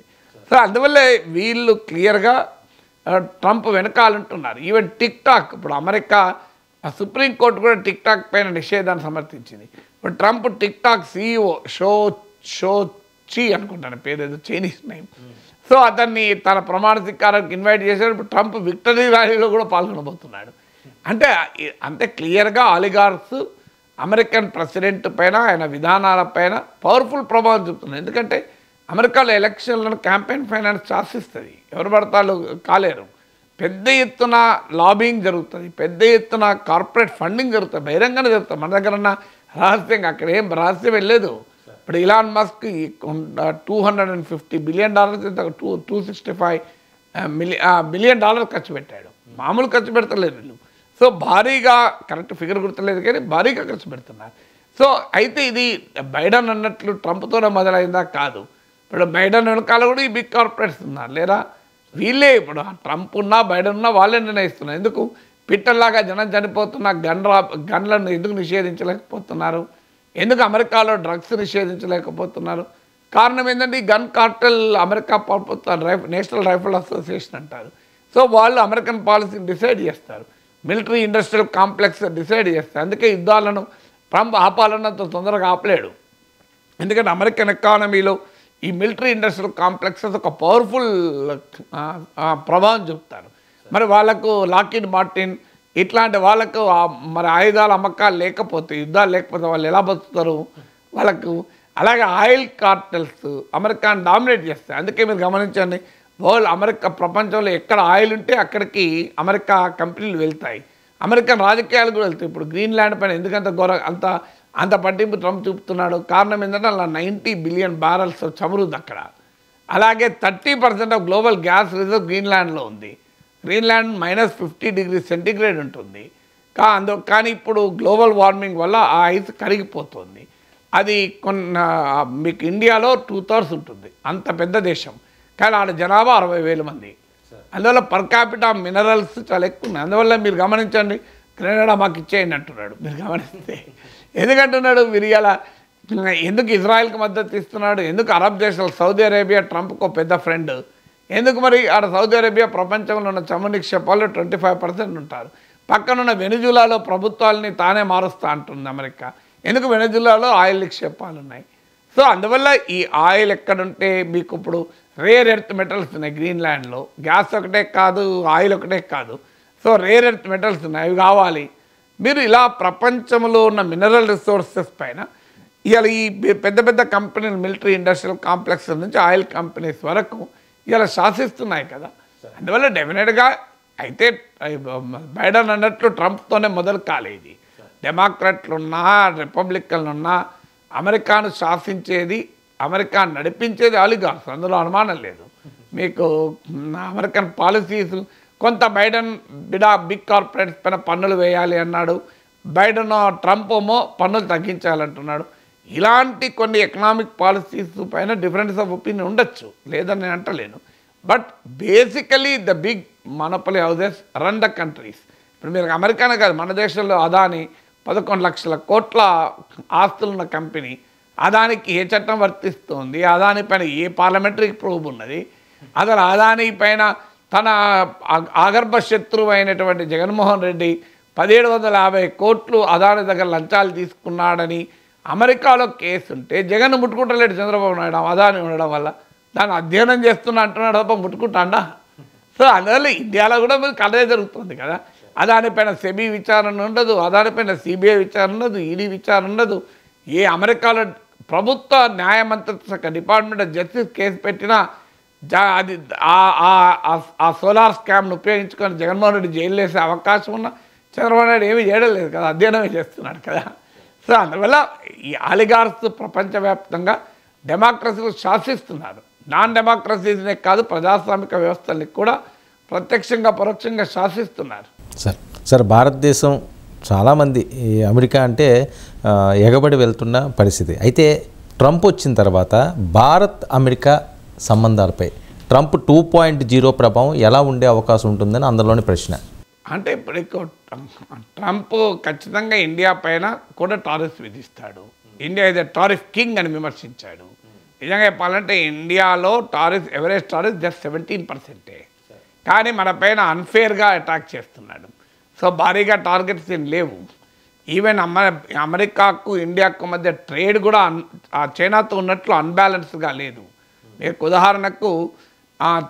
సో అందువల్ల వీళ్ళు క్లియర్గా ట్రంప్ వెనకాలంటున్నారు. ఈవెన్ టిక్ టాక్, ఇప్పుడు అమెరికా సుప్రీంకోర్టు కూడా టిక్ టాక్ పైన నిషేధాన్ని సమర్థించింది. ఇప్పుడు Trump tick talk CEO show చీ అనుకుంటాను పేరు, ఏదో చైనీస్ నేమ్. సో అతన్ని తన ప్రమాణ స్వీకారానికి ఇన్వైట్ చేశాడు. ఇప్పుడు ట్రంప్ విక్టరీ ర్యాలీలో కూడా పాల్గొనబోతున్నాడు. అంటే క్లియర్గా ఆలిగార్స్ అమెరికన్ ప్రెసిడెంట్ పైన, ఆయన విధానాల పైన పవర్ఫుల్ ప్రభావం చూపుతున్నారు. ఎందుకంటే అమెరికాలో ఎలక్షన్లను క్యాంపెయిన్ ఫైనాన్స్ శాసిస్తుంది, ఎవరు పడతారు కాలేరు. పెద్ద ఎత్తున లాబింగ్ జరుగుతుంది, పెద్ద ఎత్తున కార్పొరేట్ ఫండింగ్ జరుగుతుంది, బహిరంగంగా జరుగుతుంది. మన దగ్గర ఉన్న రహస్యంగా, అక్కడ ఏం రహస్యం వెళ్ళలేదు. ఇప్పుడు ఇలాన్ మస్క్ $250 బిలియన్, $265 బిలియన్ ఖర్చు పెట్టాడు. మామూలు ఖర్చు పెడతలేదు వీళ్ళు. సో భారీగా, కరెక్ట్ ఫిగర్ గుర్తులేదు కానీ భారీగా ఖర్చు పెడుతున్నారు. సో అయితే ఇది బైడెన్ అన్నట్లు ట్రంప్తోనే మొదలైందా? కాదు. ఇప్పుడు బైడెన్ వెనకాల కూడా ఈ బిగ్ కార్పొరేట్స్ ఉన్నారు, లేదా వీళ్ళే. ఇప్పుడు ట్రంప్ ఉన్నా బైడెన్ ఉన్నా వాళ్ళే నిర్ణయిస్తున్నారు. ఎందుకు పిట్టల్లాగా జనం చనిపోతున్న గన్లను ఎందుకు నిషేధించలేకపోతున్నారు? ఎందుకు అమెరికాలో డ్రగ్స్ నిషేధించలేకపోతున్నారు? కారణం ఏంటంటే ఈ gun Cartel America national rifle association అంటారు. సో వాళ్ళు అమెరికన్ పాలసీని డిసైడ్ చేస్తారు, మిలిటరీ ఇండస్ట్రియల్ కాంప్లెక్స్ డిసైడ్ చేస్తారు. అందుకే యుద్ధాలను ట్రంప్ ఆపాలన్నంత తొందరగా ఆపలేడు. ఎందుకంటే అమెరికన్ ఎకానమీలో ఈ మిలిటరీ ఇండస్ట్రియల్ కాంప్లెక్సెస్ ఒక పవర్ఫుల్ ప్రభావం చూపుతారు. మరి వాళ్ళకు లాకిడ్ మార్టిన్ ఇట్లాంటి వాళ్ళకు మరి ఆయుధాల అమ్మకాలు లేకపోతే, యుద్ధాలు లేకపోతే వాళ్ళు ఎలా బతుకుతారు? వాళ్ళకు అలాగే ఆయిల్ కార్టెల్స్ అమెరికాను డామినేట్ చేస్తాయి. అందుకే మీరు గమనించండి, అమెరికా ప్రపంచంలో ఎక్కడ ఆయిల్ ఉంటే అక్కడికి అమెరికా కంపెనీలు వెళ్తాయి, అమెరికన్ రాజకీయాలు కూడా వెళ్తాయి. ఇప్పుడు గ్రీన్లాండ్ పైన ఎందుకంత అంత పట్టింపు ట్రంప్ చూపుతున్నాడు? కారణం ఏంటంటే అలా 90 బిలియన్ బ్యారల్స్ చమురుంది అక్కడ. అలాగే 30% ఆఫ్ గ్లోబల్ గ్యాస్ రిజర్వ్ గ్రీన్లాండ్లో ఉంది. గ్రీన్లాండ్ -50 డిగ్రీ సెంటిగ్రేడ్ ఉంటుంది. కానీ ఇప్పుడు గ్లోబల్ వార్మింగ్ వల్ల ఆ ఐస్ కరిగిపోతుంది. అది మీకు ఇండియాలో 2/3 ఉంటుంది, అంత పెద్ద దేశం. కానీ ఆడ జనాభా 60,000 మంది. అందువల్ల పర్ క్యాపిటా మినరల్స్ చాలా ఎక్కువ ఉన్నాయి. అందువల్ల మీరు గమనించండి, కెనడా మాకు ఇచ్చేయండి అంటున్నాడు. మీరు గమనిస్తే ఎందుకంటున్నాడు? మీరు ఇలా ఎందుకు ఇజ్రాయెల్కి మద్దతు ఇస్తున్నాడు? ఎందుకు అరబ్ దేశాలు, సౌదీ అరేబియా ట్రంప్కు పెద్ద ఫ్రెండ్ ఎందుకు? మరి ఆడ సౌదీ అరేబియా ప్రపంచంలో ఉన్న చమురు నిక్షేపాల్లో 25% ఉంటారు. పక్కనున్న వెనిజులాలో ప్రభుత్వాలని తానే మారుస్తా అంటుంది అమెరికా. ఎందుకు? వెనిజులాలో ఆయిల్ నిక్షేపాలు ఉన్నాయి. సో అందువల్ల ఈ ఆయిల్ ఎక్కడుంటే మీకు ఇప్పుడు రేర్ ఎర్త్ మెటల్స్ ఉన్నాయి గ్రీన్లాండ్లో. గ్యాస్ ఒకటే కాదు, ఆయిల్ ఒకటే కాదు. సో రేర్ ఎర్త్ మెటల్స్ ఉన్నాయి, అవి కావాలి. మీరు ఇలా ప్రపంచంలో ఉన్న మినరల్ రిసోర్సెస్ పైన ఇవాళ ఈ పెద్ద పెద్ద కంపెనీలు, మిలిటరీ ఇండస్ట్రియల్ కాంప్లెక్స్ నుంచి ఆయిల్ కంపెనీస్ వరకు ఇలా శాసిస్తున్నాయి కదా. అందువల్ల డెఫినెట్గా అయితే బైడెన్ అన్నట్లు ట్రంప్తోనే మొదలు కాలేదు. డెమోక్రాట్లున్నా రిపబ్లికన్లున్నా అమెరికాను శాసించేది అమెరికా నడిపించేది ఆలిగార్స్, అందులో అనుమానం లేదు. మీకు అమెరికన్ పాలసీస్ కొంత బైడెన్ బిగ్ కార్పొరేట్స్ పైన పన్నులు వేయాలి అన్నాడు, బైడెన్ ట్రంప్ ఏమో పన్నులు తగ్గించాలంటున్నాడు. ఇలాంటి కొన్ని ఎకనామిక్ పాలసీస్ పైన డిఫరెన్స్ ఆఫ్ ఒపీనియన్ ఉండొచ్చు, లేదని నేను అంటలేను. But basically the big monopoly houses run the countries. ఇప్పుడు మీరు అమెరికానే కాదు, మన దేశంలో అదాని 11 లక్షల కోట్ల ఆస్తులున్న కంపెనీ, అదానికి ఏ చట్టం వర్తిస్తుంది, అదాని పైన ఏ పార్లమెంటరీ ప్రూవ్ ఉన్నది, అసలు అదాని పైన తన ఆగర్భ శత్రువు అయినటువంటి జగన్మోహన్ రెడ్డి 1750 కోట్లు అదాని దగ్గర లంచాలు తీసుకున్నాడని అమెరికాలో కేసు ఉంటే జగన్ ముట్టుకుంటలేడు చంద్రబాబు నాయుడు అదాని ఉండడం వల్ల. దాన్ని అధ్యయనం చేస్తున్నా అంటున్నాడు తప్ప ముట్టుకుంటాడా? సో అందువల్ల ఇండియాలో కూడా మీరు కలదే జరుగుతుంది కదా. అదానిపైన సెబీ విచారణ ఉండదు, అదానిపైన సిబిఐ విచారణ ఉండదు, ఈడీ విచారణ ఉండదు. ఏ అమెరికాలో ప్రభుత్వ న్యాయ మంత్రిత్వ శాఖ డిపార్ట్మెంట్ ఆఫ్ జస్టిస్ కేసు పెట్టినా అది ఆ సోలార్ స్కామ్ను ఉపయోగించుకొని జగన్మోహన్ రెడ్డి జైలు వేసే అవకాశం ఉన్న చంద్రబాబు నాయుడు ఏమీ చేయడం లేదు కదా, అధ్యయనమే చేస్తున్నాడు కదా. సో అందువల్ల ఈ ఆలిగార్స్ ప్రపంచవ్యాప్తంగా డెమోక్రసీలు శాసిస్తున్నారు. నాన్ డెమోక్రసీస్నే కాదు, ప్రజాస్వామిక వ్యవస్థల్ని కూడా ప్రత్యక్షంగా పరోక్షంగా శాసిస్తున్నారు. సార్ భారతదేశం చాలామంది ఈ అమెరికా అంటే ఎగబడి వెళ్తున్న పరిస్థితి. అయితే ట్రంప్ వచ్చిన తర్వాత భారత్ అమెరికా సంబంధాలపై ట్రంప్ 2.0 ప్రభావం ఎలా ఉండే అవకాశం ఉంటుందని అందులోని ప్రశ్న. అంటే ఇప్పుడు ట్రంప్ ఖచ్చితంగా ఇండియా పైన కూడా టారిఫ్ విధిస్తాడు. India is a tariff king అని విమర్శించాడు. నిజంగా చెప్పాలంటే ఇండియాలో టారిఫ్ ఎవరేజ్ టారిఫ్ జస్ట్ 17%. కానీ మన పైన అన్ఫేర్గా అటాక్ చేస్తున్నాడు. సో భారీగా టార్గెట్స్ ఏం లేవు. ఈవెన్ అమెరికాకు ఇండియాకు మధ్య ట్రేడ్ కూడా చైనాతో ఉన్నట్లు అన్బ్యాలెన్స్గా లేదు. మీకు ఉదాహరణకు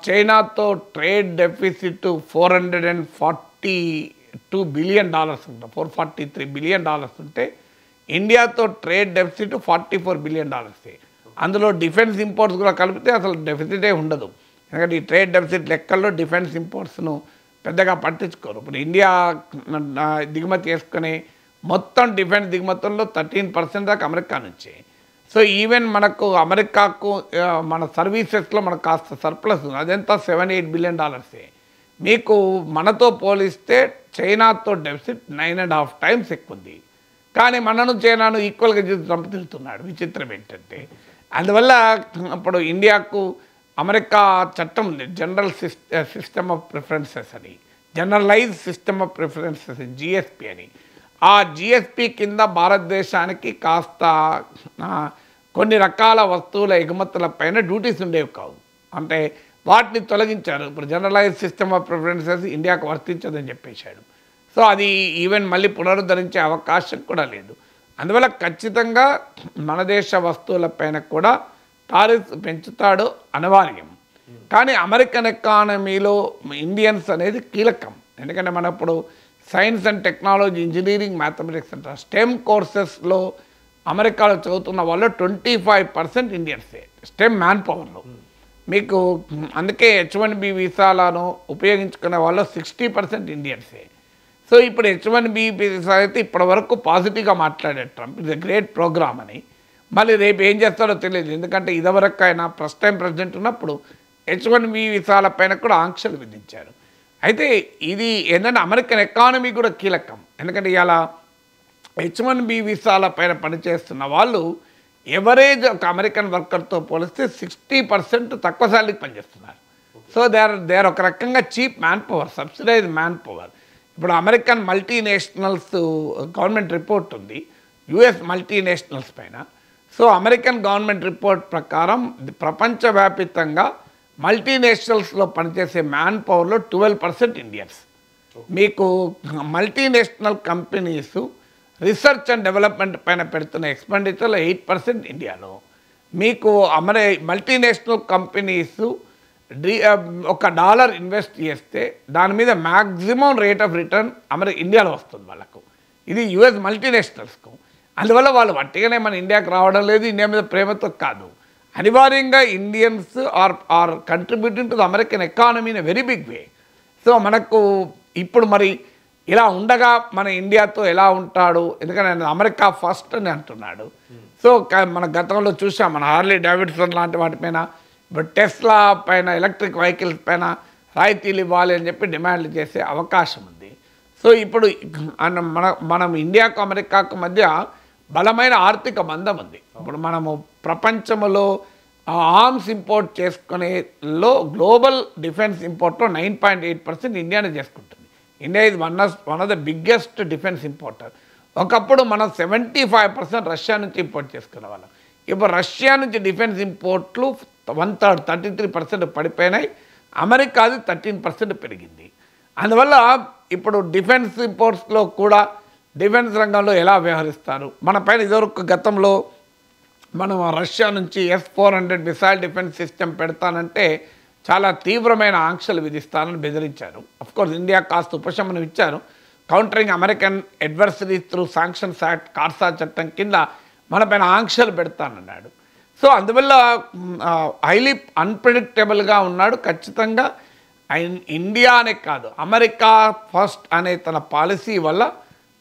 చైనాతో ట్రేడ్ డెఫిసిట్ $442 బిలియన్ ఉంటుంది, $443 బిలియన్ ఉంటే ఇండియాతో ట్రేడ్ డెఫిసిట్ $44 బిలియన్. అందులో డిఫెన్స్ ఇంపోర్ట్స్ కూడా కలిపితే అసలు డెఫిసిటే ఉండదు. ఎందుకంటే ఈ ట్రేడ్ డెఫిసిట్ లెక్కల్లో డిఫెన్స్ ఇంపోర్ట్స్ను పెద్దగా పట్టించుకోరు. ఇప్పుడు ఇండియా దిగుమతి చేసుకునే మొత్తం డిఫెన్స్ దిగుమతుల్లో 13% దాకా అమెరికా నుంచే. సో ఈవెన్ మనకు అమెరికాకు మన సర్వీసెస్లో మనకు కాస్త సర్ప్లస్ ఉంది, అదంతా $7-8 బిలియన్. మీకు మనతో పోలిస్తే చైనాతో డెఫిసిట్ 9.5 టైమ్స్ ఎక్కువ ఉంది. కానీ మనను చైనాను ఈక్వల్గా ట్రంప్ తిరుగుతున్నాడు. విచిత్రం ఏంటంటే అందువల్ల ఇప్పుడు ఇండియాకు అమెరికా చట్టం ఉంది, జనరల్ సిస్టమ్ ఆఫ్ ప్రిఫరెన్సెస్ అని, generalise system of preferences GSP అని. ఆ జిఎస్పి కింద భారతదేశానికి కాస్త కొన్ని రకాల వస్తువుల ఎగుమతుల పైన డ్యూటీస్ ఉండేవి కావు. అంటే వాటిని తొలగించారు. ఇప్పుడు జనరలైజ్ సిస్టమ్ ఆఫ్ ప్రిఫరెన్సెస్ ఇండియాకు వర్తించదని చెప్పేశాడు. సో అది ఈవెన్ మళ్ళీ పునరుద్ధరించే అవకాశం కూడా లేదు. అందువల్ల ఖచ్చితంగా మన దేశ వస్తువులపైన కూడా టారిఫ్స్ పెంచుతాడు అనివార్యం. కానీ అమెరికన్ ఎకానమీలో ఇండియన్స్ అనేది కీలకం. ఎందుకంటే మన ఇప్పుడు science and technology, engineering, mathematics అంటారు స్టెమ్ కోర్సెస్లో అమెరికాలో చదువుతున్న వాళ్ళు 25% ఇండియన్సే స్టెమ్ మ్యాన్ పవర్లో. మీకు అందుకే H1B వీసాలను ఉపయోగించుకునే వాళ్ళు 60% ఇండియన్సే. సో ఇప్పుడు H1B వీసా అయితే ఇప్పటి వరకు పాజిటివ్గా మాట్లాడాడు Trump, it's a great programme అని. మళ్ళీ రేపు ఏం చేస్తారో తెలియదు. ఎందుకంటే ఇదివరకు ఆయన ఫస్ట్ టైం ప్రెసిడెంట్ ఉన్నప్పుడు H1B వీసాల పైన కూడా ఆంక్షలు విధించారు. అయితే ఇది ఏంటంటే అమెరికన్ ఎకానమీ కూడా కీలకం. ఎందుకంటే ఇలా H1B వీసాల పైన పనిచేస్తున్న వాళ్ళు ఎవరేజ్ ఒక అమెరికన్ వర్కర్తో పోలిస్తే 60% తక్కువ శాలరీకి పనిచేస్తున్నారు. సో దే ఆర్ ఒక రకంగా cheap man power, subsidise man power. ఇప్పుడు అమెరికన్ మల్టీనేషనల్స్ గవర్నమెంట్ రిపోర్ట్ ఉంది యుఎస్ మల్టీనేషనల్స్ పైన. సో అమెరికన్ గవర్నమెంట్ రిపోర్ట్ ప్రకారం ప్రపంచవ్యాప్తంగా మల్టీనేషనల్స్లో పనిచేసే మ్యాన్ పవర్లో 12% ఇండియన్స్. మీకు multinational companies research and development పైన పెడుతున్న ఎక్స్పెండిచర్లో 8% ఇండియాలో. మీకు మల్టీనేషనల్ కంపెనీస్ $1 ఇన్వెస్ట్ చేస్తే దాని మీద మ్యాక్సిమం రేట్ ఆఫ్ రిటర్న్ ఇండియాలో వస్తుంది వాళ్ళకు. ఇది యుఎస్ మల్టీనేషనల్స్కు. అందువల్ల వాళ్ళు వట్టిగానే మన ఇండియాకి రావడం లేదు, ఇండియా మీద ప్రేమతో కాదు, అనివార్యంగా Indians are contributing to the American economy in a very big way. So మనకు ఇప్పుడు మరి ఇలా ఉండగా మన ఇండియాతో ఎలా ఉంటాడు, ఎందుకంటే ఆయన అమెరికా ఫస్ట్ అని అంటున్నాడు. సో మన గతంలో చూసాం, మన హార్లీ డేవిడ్సన్ లాంటి వాటిపైన, ఇప్పుడు టెస్లా పైన, ఎలక్ట్రిక్ వెహికల్స్ పైన రాయితీలు ఇవ్వాలి అని చెప్పి డిమాండ్లు చేసే అవకాశం ఉంది. సో ఇప్పుడు మనం ఇండియాకు అమెరికాకు మధ్య బలమైన ఆర్థిక బంధం ఉంది. ఇప్పుడు మనము ప్రపంచంలో ఆర్మ్స్ ఇంపోర్ట్ చేసుకునేలో గ్లోబల్ డిఫెన్స్ ఇంపోర్ట్లో 9.8% ఇండియానే చేసుకుంటుంది. ఇండియా ఇది one of the biggest defence importer. ఒకప్పుడు మనం 75% రష్యా నుంచి ఇంపోర్ట్ చేసుకునే వాళ్ళం. ఇప్పుడు రష్యా నుంచి డిఫెన్స్ ఇంపోర్ట్లు 1/3 33% పడిపోయినాయి. అమెరికాది 13% పెరిగింది. అందువల్ల ఇప్పుడు డిఫెన్స్ ఇంపోర్ట్స్లో కూడా డిఫెన్స్ రంగంలో ఎలా వ్యవహరిస్తారు, మన పైన ఇదివరకు గతంలో మనం రష్యా నుంచి S-400 మిసైల్ డిఫెన్స్ సిస్టమ్ పెడతానంటే చాలా తీవ్రమైన ఆంక్షలు విధిస్తానని బెదిరించారు. అఫ్కోర్స్ ఇండియా కాస్త ఉపశమనం ఇచ్చారు. Countering American adversaries through sanctions act, కార్సా చట్టం కింద మన పైన ఆంక్షలు పెడతానన్నాడు. సో అందువల్ల హైలీ అన్ప్రెడిక్టబుల్గా ఉన్నాడు. ఖచ్చితంగా ఇండియానే కాదు, అమెరికా ఫస్ట్ అనే తన పాలసీ వల్ల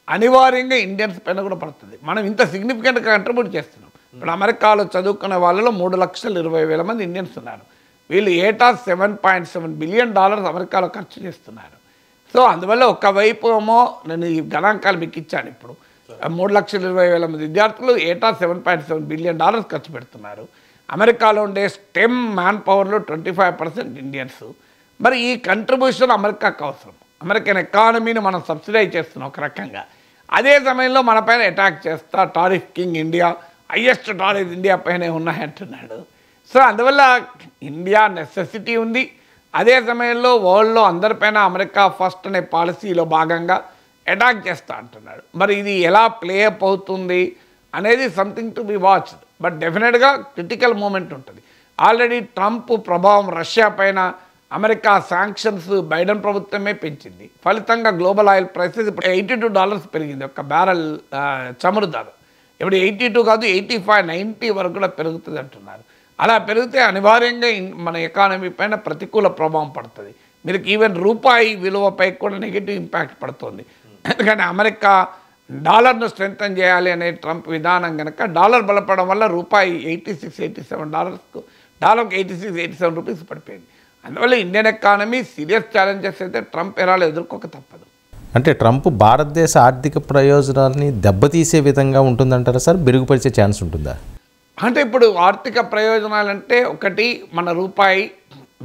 అనివార్యంగా ఇండియన్స్ పైన కూడా పడుతుంది. మనం ఇంత సిగ్నిఫికెంట్గా కంట్రిబ్యూట్ చేస్తున్నాం. ఇప్పుడు అమెరికాలో చదువుకునే వాళ్ళలో 3,20,000 మంది ఇండియన్స్ ఉన్నారు. వీళ్ళు ఏటా $7.7 బిలియన్ అమెరికాలో ఖర్చు చేస్తున్నారు. సో అందువల్ల ఒకవైపు ఏమో నేను ఈ గణాంకాలు మీకు ఇచ్చాను. ఇప్పుడు 3,20,000 మంది విద్యార్థులు ఏటా $7.7 బిలియన్ ఖర్చు పెడుతున్నారు. అమెరికాలో ఉండే స్టెమ్ మ్యాన్ పవర్లో 25% ఇండియన్స్. మరి ఈ కంట్రిబ్యూషన్ అమెరికాకు అవసరం. అమెరికన్ ఎకానమీని మనం సబ్సిడైజ్ చేస్తున్నాం ఒక రకంగా. అదే సమయంలో మన పైన అటాక్ చేస్తా tariff king India, highest tariff India పైనే ఉన్నాయంటున్నాడు. సో అందువల్ల ఇండియా నెసెసిటీ ఉంది. అదే సమయంలో వరల్డ్లో అందరిపైన అమెరికా ఫస్ట్ అనే పాలసీలో భాగంగా అటాక్ చేస్తా అంటున్నాడు. మరి ఇది ఎలా ప్లే అప్ అవుతుంది అనేది something to be watched. But డెఫినెట్గా క్రిటికల్ మూమెంట్ ఉంటుంది. ఆల్రెడీ ట్రంప్ ప్రభావం రష్యా పైన, అమెరికా శాంక్షన్స్ బైడెన్ ప్రభుత్వమే పెంచింది. ఫలితంగా గ్లోబల్ ఆయిల్ ప్రైసెస్ ఇప్పుడు $82 పెరిగింది ఒక బ్యారెల్ చమురు ధర. ఇప్పుడు 82 కాదు, 85, 90 వరకు కూడా పెరుగుతుంది అంటున్నారు. అలా పెరిగితే అనివార్యంగా మన ఎకానమీ పైన ప్రతికూల ప్రభావం పడుతుంది. మీరు ఈవెన్ రూపాయి విలువపై కూడా నెగిటివ్ ఇంపాక్ట్ పడుతుంది. ఎందుకంటే అమెరికా డాలర్ను స్ట్రెంగ్తన్ చేయాలి అనే ట్రంప్ విధానం కనుక డాలర్ బలపడడం వల్ల రూపాయి $86-87 డాలర్కి 86-87 రూపీస్ పడిపోయింది. అందువల్ల ఇండియన్ ఎకానమీ సీరియస్ ఛాలెంజెస్ అయితే ట్రంప్ ఎరాలు ఎదుర్కోక తప్పదు. అంటే ట్రంప్ భారతదేశ ఆర్థిక ప్రయోజనాల్ని దెబ్బతీసే విధంగా ఉంటుందంటారా సార్? మెరుగుపరిచే ఛాన్స్ ఉంటుందా? అంటే ఇప్పుడు ఆర్థిక ప్రయోజనాలంటే ఒకటి, మన రూపాయి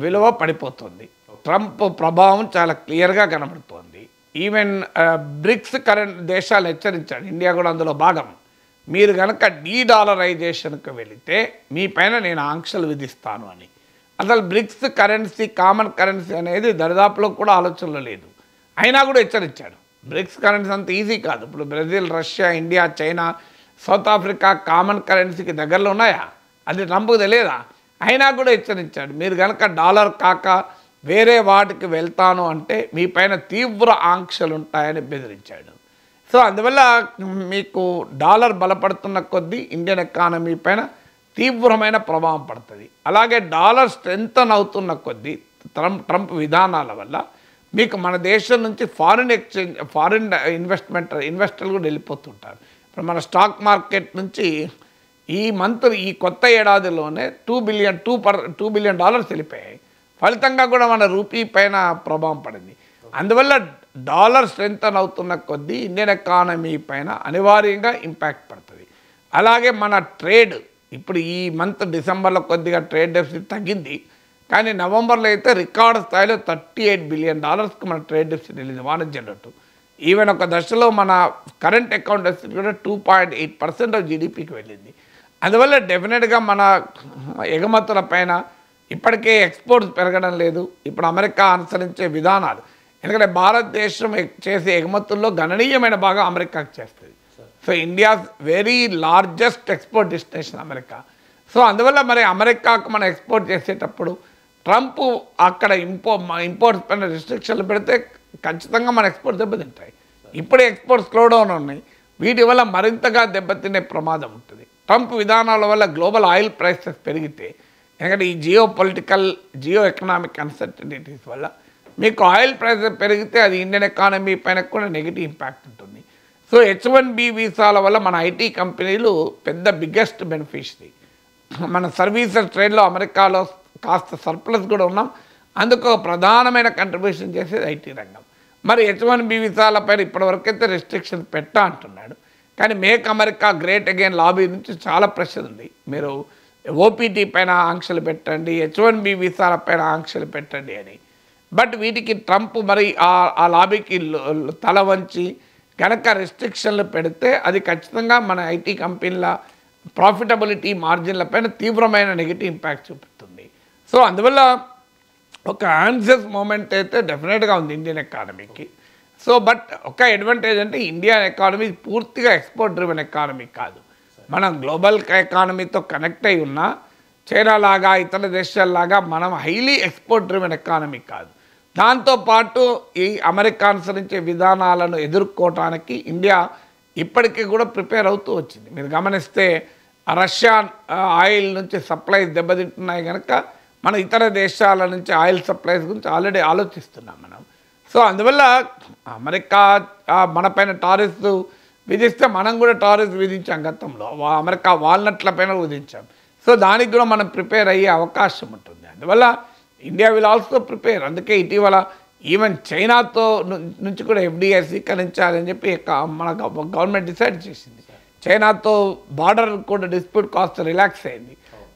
విలువ పడిపోతుంది. ట్రంప్ ప్రభావం చాలా క్లియర్గా కనబడుతోంది. ఈవెన్ బ్రిక్స్ కరెంట్ దేశాలు హెచ్చరించాడు, ఇండియా కూడా అందులో భాగం. మీరు కనుక డీడాలరైజేషన్కి వెళితే మీ పైన నేను ఆంక్షలు విధిస్తాను అని. అసలు బ్రిక్స్ కరెన్సీ, కామన్ కరెన్సీ అనేది దరిదాపులో కూడా ఆలోచనలో లేదు. అయినా కూడా హెచ్చరించాడు. బ్రిక్స్ కరెన్సీ అంత ఈజీ కాదు. ఇప్పుడు Brazil, Russia, India, China, south Africa common కరెన్సీకి దగ్గరలో ఉన్నాయా? అది ట్రంప్కు తెలియదా? అయినా కూడా హెచ్చరించాడు, మీరు కనుక డాలర్ కాక వేరే వాటికి వెళ్తాను అంటే మీ పైన తీవ్ర ఆంక్షలు ఉంటాయని బెదిరించాడు. సో అందువల్ల మీకు డాలర్ బలపడుతున్న కొద్దీ ఇండియన్ ఎకానమీ పైన తీవ్రమైన ప్రభావం పడుతుంది. అలాగే డాలర్ స్ట్రెంగ్తన్ అవుతున్న కొద్దీ ట్రంప్ విధానాల వల్ల మీకు మన దేశం నుంచి ఫారిన్ ఇన్వెస్టర్లు కూడా వెళ్ళిపోతుంటారు. ఇప్పుడు మన స్టాక్ మార్కెట్ నుంచి ఈ కొత్త ఏడాదిలోనే $2 బిలియన్ వెళ్ళిపోయాయి. ఫలితంగా కూడా మన రూపీ పైన ప్రభావం పడింది. అందువల్ల డాలర్ స్ట్రెంగ్తన్ అవుతున్న కొద్దీ ఇండియన్ ఎకానమీ పైన అనివార్యంగా ఇంపాక్ట్ పడుతుంది. అలాగే మన ట్రేడ్ ఇప్పుడు ఈ మంత్ డిసెంబర్లో కొద్దిగా ట్రేడ్ డెఫిసిట్ తగ్గింది, కానీ నవంబర్లో అయితే రికార్డు స్థాయిలో $38 బిలియన్ మన ట్రేడ్ డెఫిసిట్ వెళ్ళింది వాణిజ్య లోటు. ఈవెన్ ఒక దశలో మన కరెంట్ అకౌంట్ డెఫిసిట్ కూడా 2.8% ఆఫ్ జీడిపికి వెళ్ళింది. అందువల్ల డెఫినెట్గా మన ఎగుమతుల పైన ఇప్పటికే ఎక్స్పోర్ట్స్ పెరగడం లేదు. ఇప్పుడు అమెరికా అనుసరించే విధానాలు, ఎందుకంటే భారతదేశం చేసే ఎగుమతుల్లో గణనీయమైన భాగం అమెరికాకి చేస్తుంది. So India very largest export destination America. So అందువల్ల మరి అమెరికాకు మనం ఎక్స్పోర్ట్ చేసేటప్పుడు ట్రంప్ అక్కడ ఇంపోర్ట్స్ పైన రిస్ట్రిక్షన్లు పెడితే ఖచ్చితంగా మన ఎక్స్పోర్ట్స్ దెబ్బతింటాయి. ఇప్పుడే ఎక్స్పోర్ట్స్ స్లో డౌన్ ఉన్నాయి, వీటి వల్ల మరింతగా దెబ్బతినే ప్రమాదం ఉంటుంది. ట్రంప్ విధానాల వల్ల గ్లోబల్ ఆయిల్ ప్రైసెస్ పెరిగితే, ఎందుకంటే ఈ జియో ఎకనామిక్ అన్సర్టనిటీస్ వల్ల మీకు ఆయిల్ ప్రైస్ పెరిగితే అది ఇండియన్ ఎకానమీ పైన కూడా నెగిటివ్ ఇంపాక్ట్ ఉంటుంది. సో H1B వీసాల వల్ల మన ఐటీ కంపెనీలు పెద్ద బిగ్గెస్ట్ బెనిఫిషరీ. మన సర్వీసెస్ ట్రేడ్లో అమెరికాలో కాస్త సర్ప్లస్ కూడా ఉన్నాం. అందుకు ప్రధానమైన కంట్రిబ్యూషన్ చేసేది ఐటీ రంగం. మరి H1B వీసాల పైన ఇప్పటివరకైతే రెస్ట్రిక్షన్స్ పెట్టా అంటున్నాడు. కానీ make America great again lobby నుంచి చాలా ప్రెషర్ ఉంది. మీరు ఓపీటీ పైన ఆంక్షలు పెట్టండి, H1B వీసాల పైన ఆంక్షలు పెట్టండి అని. బట్ వీటికి ట్రంప్ మరి ఆ లాబీకి తల వంచి కనుక రెస్ట్రిక్షన్లు పెడితే అది ఖచ్చితంగా మన ఐటీ కంపెనీల ప్రాఫిటబిలిటీ మార్జిన్ల పైన తీవ్రమైన నెగిటివ్ ఇంపాక్ట్ చూపుతుంది. సో అందువల్ల ఒక ఆన్సెస్ మూమెంట్ అయితే డెఫినెట్గా ఉంది ఇండియన్ ఎకానమీకి. సో బట్ ఒక అడ్వాంటేజ్ అంటే ఇండియన్ ఎకానమీ పూర్తిగా ఎక్స్పోర్ట్ డ్రివెన్ ఎకానమీ కాదు. మనం గ్లోబల్ ఎకానమీతో కనెక్ట్ అయి ఉన్నా చైనా లాగా ఇతర దేశాల్లాగా మనం హైలీ ఎక్స్పోర్ట్ డ్రివెన్ ఎకానమీ కాదు. దాంతోపాటు ఈ అమెరికా అనుసరించే విధానాలను ఎదుర్కోవటానికి ఇండియా ఇప్పటికీ కూడా ప్రిపేర్ అవుతూ వచ్చింది. మీరు గమనిస్తే రష్యా ఆయిల్ నుంచి సప్లైస్ దెబ్బతింటున్నాయి కనుక మన ఇతర దేశాల నుంచి ఆయిల్ సప్లైస్ గురించి ఆల్రెడీ ఆలోచిస్తున్నాం మనం. సో అందువల్ల అమెరికా మన పైన టారిఫ్స్ విధిస్తే మనం కూడా టారిఫ్ విధించాం గతంలో. అమెరికా వాల్నట్ల పైన విధించాం. సో దానికి కూడా మనం ప్రిపేర్ అయ్యే అవకాశం ఉంటుంది. అందువల్ల ఇండియా విల్ ఆల్సో ప్రిపేర్. అందుకే ఇటీవల ఈవెన్ చైనాతో నుంచి కూడా FDI స్వీకరించాలని చెప్పి మన గవర్నమెంట్ డిసైడ్ చేసింది. చైనాతో బార్డర్ కూడా డిస్ప్యూట్ కాస్త రిలాక్స్ అయింది.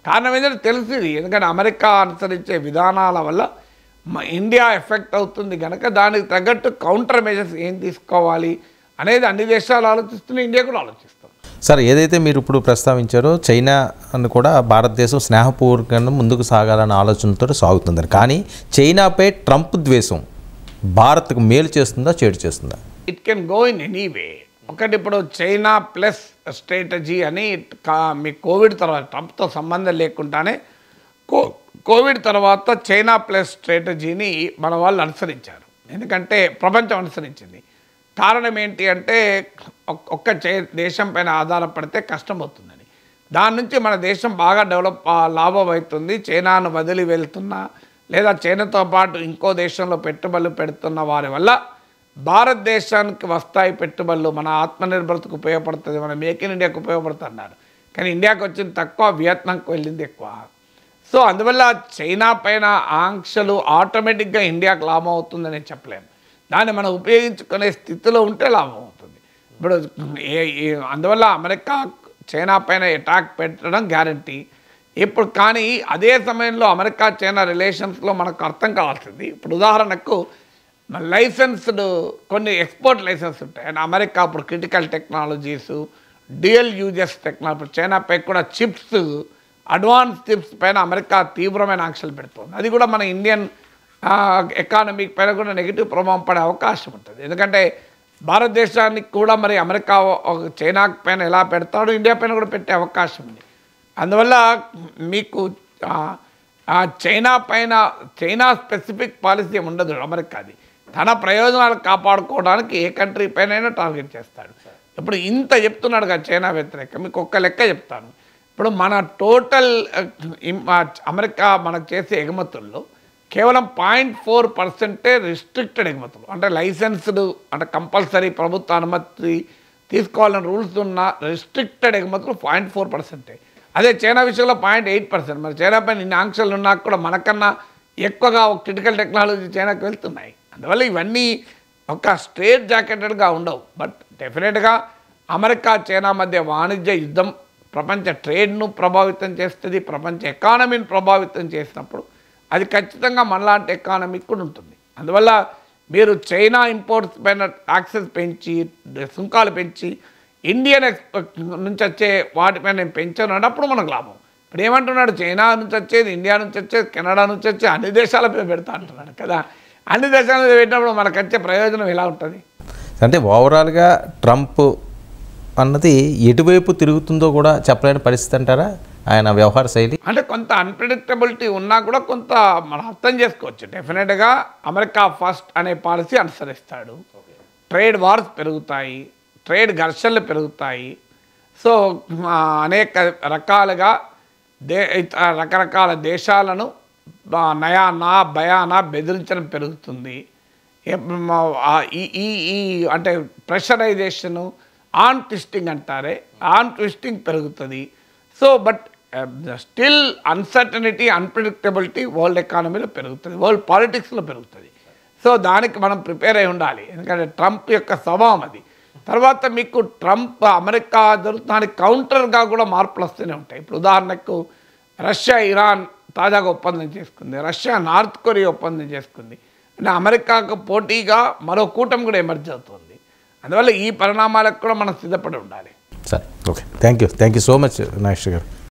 కారణం ఏంటంటే తెలిసింది, ఎందుకంటే అమెరికా అనుసరించే విధానాల వల్ల ఇండియా ఎఫెక్ట్ అవుతుంది కనుక దానికి తగ్గట్టు కౌంటర్ మెజర్స్ ఏం తీసుకోవాలి అనేది అన్ని దేశాలు ఆలోచిస్తున్నాయి, ఇండియా కూడా ఆలోచిస్తుంది. సార్, ఏదైతే మీరు ఇప్పుడు ప్రస్తావించారో చైనాను కూడా భారతదేశం స్నేహపూర్వకంగా ముందుకు సాగాలన్న ఆలోచనతో సాగుతుందని, కానీ చైనాపై ట్రంప్ ద్వేషం భారత్కు మేలు చేస్తుందా చేడు చేస్తుందా? It can go in any way. ఒకటి ఇప్పుడు చైనా ప్లస్ స్ట్రాటజీ అని మీ కోవిడ్ తర్వాత ట్రంప్తో సంబంధం లేకుండానే కోవిడ్ తర్వాత చైనా ప్లస్ స్ట్రాటజీని మన వాళ్ళు అనుసరించారు. ఎందుకంటే ప్రపంచం అనుసరించింది. కారణం ఏంటి అంటే ఒక్క దేశం పైన ఆధారపడితే కష్టం అవుతుందని. దాని నుంచి మన దేశం బాగా లాభం అవుతుంది. చైనాను వదిలి వెళ్తున్నా లేదా చైనాతో పాటు ఇంకో దేశంలో పెట్టుబడులు పెడుతున్న వారి వల్ల భారతదేశానికి వస్తాయి పెట్టుబడులు, మన ఆత్మనిర్భరతకు ఉపయోగపడుతుంది, మన మేక్ ఇన్ ఇండియాకు ఉపయోగపడుతుంది అన్నారు. కానీ ఇండియాకి వచ్చింది తక్కువ, వియత్నాంకి వెళ్ళింది ఎక్కువ. సో అందువల్ల చైనా పైన ఆంక్షలు ఆటోమేటిక్గా ఇండియాకు లాభం అవుతుందని చెప్పలేము. దాన్ని మనం ఉపయోగించుకునే స్థితిలో ఉంటే లాభం అవుతుంది. ఇప్పుడు అందువల్ల అమెరికా చైనా పైన అటాక్ పెట్టడం గ్యారంటీ. ఇప్పుడు కానీ అదే సమయంలో అమెరికా చైనా రిలేషన్స్లో మనకు అర్థం కావాల్సింది, ఇప్పుడు ఉదాహరణకు లైసెన్స్డ్ కొన్ని ఎక్స్పోర్ట్ లైసెన్స్ ఉంటాయి. అండ్ అమెరికా ఇప్పుడు critical technologies, dual uses technology, చైనాపై కూడా చిప్స్, అడ్వాన్స్ చిప్స్ పైన అమెరికా తీవ్రమైన ఆంక్షలు పెడుతుంది. అది కూడా మన ఇండియన్ ఎకానమీ పైన కూడా నెగిటివ్ ప్రభావం పడే అవకాశం ఉంటుంది. ఎందుకంటే భారతదేశానికి కూడా మరి అమెరికా చైనా పైన ఎలా పెడతాడో ఇండియా పైన కూడా పెట్టే అవకాశం ఉంది. అందువల్ల మీకు చైనా స్పెసిఫిక్ పాలసీ ఉండదు అమెరికాది. తన ప్రయోజనాలు కాపాడుకోవడానికి ఏ కంట్రీ పైన టార్గెట్ చేస్తాడు. ఇప్పుడు ఇంత చెప్తున్నాడు కదా చైనా వ్యతిరేకం. మీకు ఒక్క లెక్క చెప్తాను. ఇప్పుడు మన టోటల్ అమెరికా మనకు చేసే ఎగుమతుల్లో కేవలం 0.4% రిస్ట్రిక్టెడ్ ఎగుమతులు, అంటే లైసెన్స్డ్, అంటే కంపల్సరీ ప్రభుత్వ అనుమతి తీసుకోవాలని రూల్స్ ఉన్న రిస్ట్రిక్టెడ్ ఎగుమతులు 0.4%. అదే చైనా విషయంలో 0.8%. మరి చైనా పైన ఇన్ని ఆంక్షలు ఉన్నా కూడా మనకన్నా ఎక్కువగా క్రిటికల్ టెక్నాలజీ చైనాకి వెళ్తున్నాయి. అందువల్ల ఇవన్నీ ఒక స్ట్రేట్ జాకెటెడ్గా ఉండవు. బట్ డెఫినెట్గా అమెరికా చైనా మధ్య వాణిజ్య యుద్ధం ప్రపంచ ట్రేడ్ను ప్రభావితం చేస్తుంది, ప్రపంచ ఎకానమీని ప్రభావితం చేసినప్పుడు అది ఖచ్చితంగా మనలాంటి ఎకానమీకి కూడా ఉంటుంది. అందువల్ల మీరు చైనా ఇంపోర్ట్స్ పైన ట్యాక్సెస్ పెంచి, సుంకాలు పెంచి ఇండియన్ నుంచి వచ్చే వాటిపైన నేను పెంచాను అన్నప్పుడు మనకు లాభం. ఇప్పుడు ఏమంటున్నాడు, చైనా నుంచి వచ్చేది, ఇండియా నుంచి వచ్చేది, కెనడా నుంచి వచ్చేది అన్ని దేశాల మీద పెడతా అంటున్నాడు కదా. అన్ని దేశాల మీద పెట్టినప్పుడు మనకు వచ్చే ప్రయోజనం ఎలా ఉంటుంది? అంటే ఓవరాల్గా ట్రంప్ అన్నది ఎటువైపు తిరుగుతుందో కూడా చెప్పలేని పరిస్థితి అంటారా ఆయన వ్యవహార శైలి? అంటే కొంత అన్ప్రెడిక్టబిలిటీ ఉన్నా కూడా కొంత మనం అర్థం చేసుకోవచ్చు. డెఫినెట్గా అమెరికా ఫస్ట్ అనే పాలసీ అనుసరిస్తాడు. ట్రేడ్ వార్స్ పెరుగుతాయి, ట్రేడ్ ఘర్షణలు పెరుగుతాయి. సో అనేక రకాలుగా రకరకాల దేశాలను నయానా భయానా బెదిరించడం పెరుగుతుంది. ఈ అంటే ప్రెషరైజేషను, ఆన్ ట్విస్టింగ్ అంటారే, ఆన్ ట్విస్టింగ్ పెరుగుతుంది. So but still uncertainty, unpredictability world ఎకానమీలో పెరుగుతుంది, వరల్డ్ పాలిటిక్స్లో పెరుగుతుంది. సో దానికి మనం ప్రిపేర్ అయి ఉండాలి, ఎందుకంటే ట్రంప్ యొక్క స్వభావం అది. తర్వాత మీకు ట్రంప్ అమెరికా జరుగుతానికి కౌంటర్గా కూడా మార్పులు వస్తూనే ఉంటాయి. ఇప్పుడు ఉదాహరణకు రష్యా ఇరాన్ తాజాగా ఒప్పందం చేసుకుంది, రష్యా నార్త్ కొరియా ఒప్పందం చేసుకుంది. అంటే అమెరికాకు పోటీగా మరో కూటమి కూడా ఎమర్జ్ అవుతుంది. అందువల్ల ఈ పరిణామాలకు కూడా మనం సిద్ధపడి ఉండాలి. సరే, okay, thank you so much Nageshwar గారు.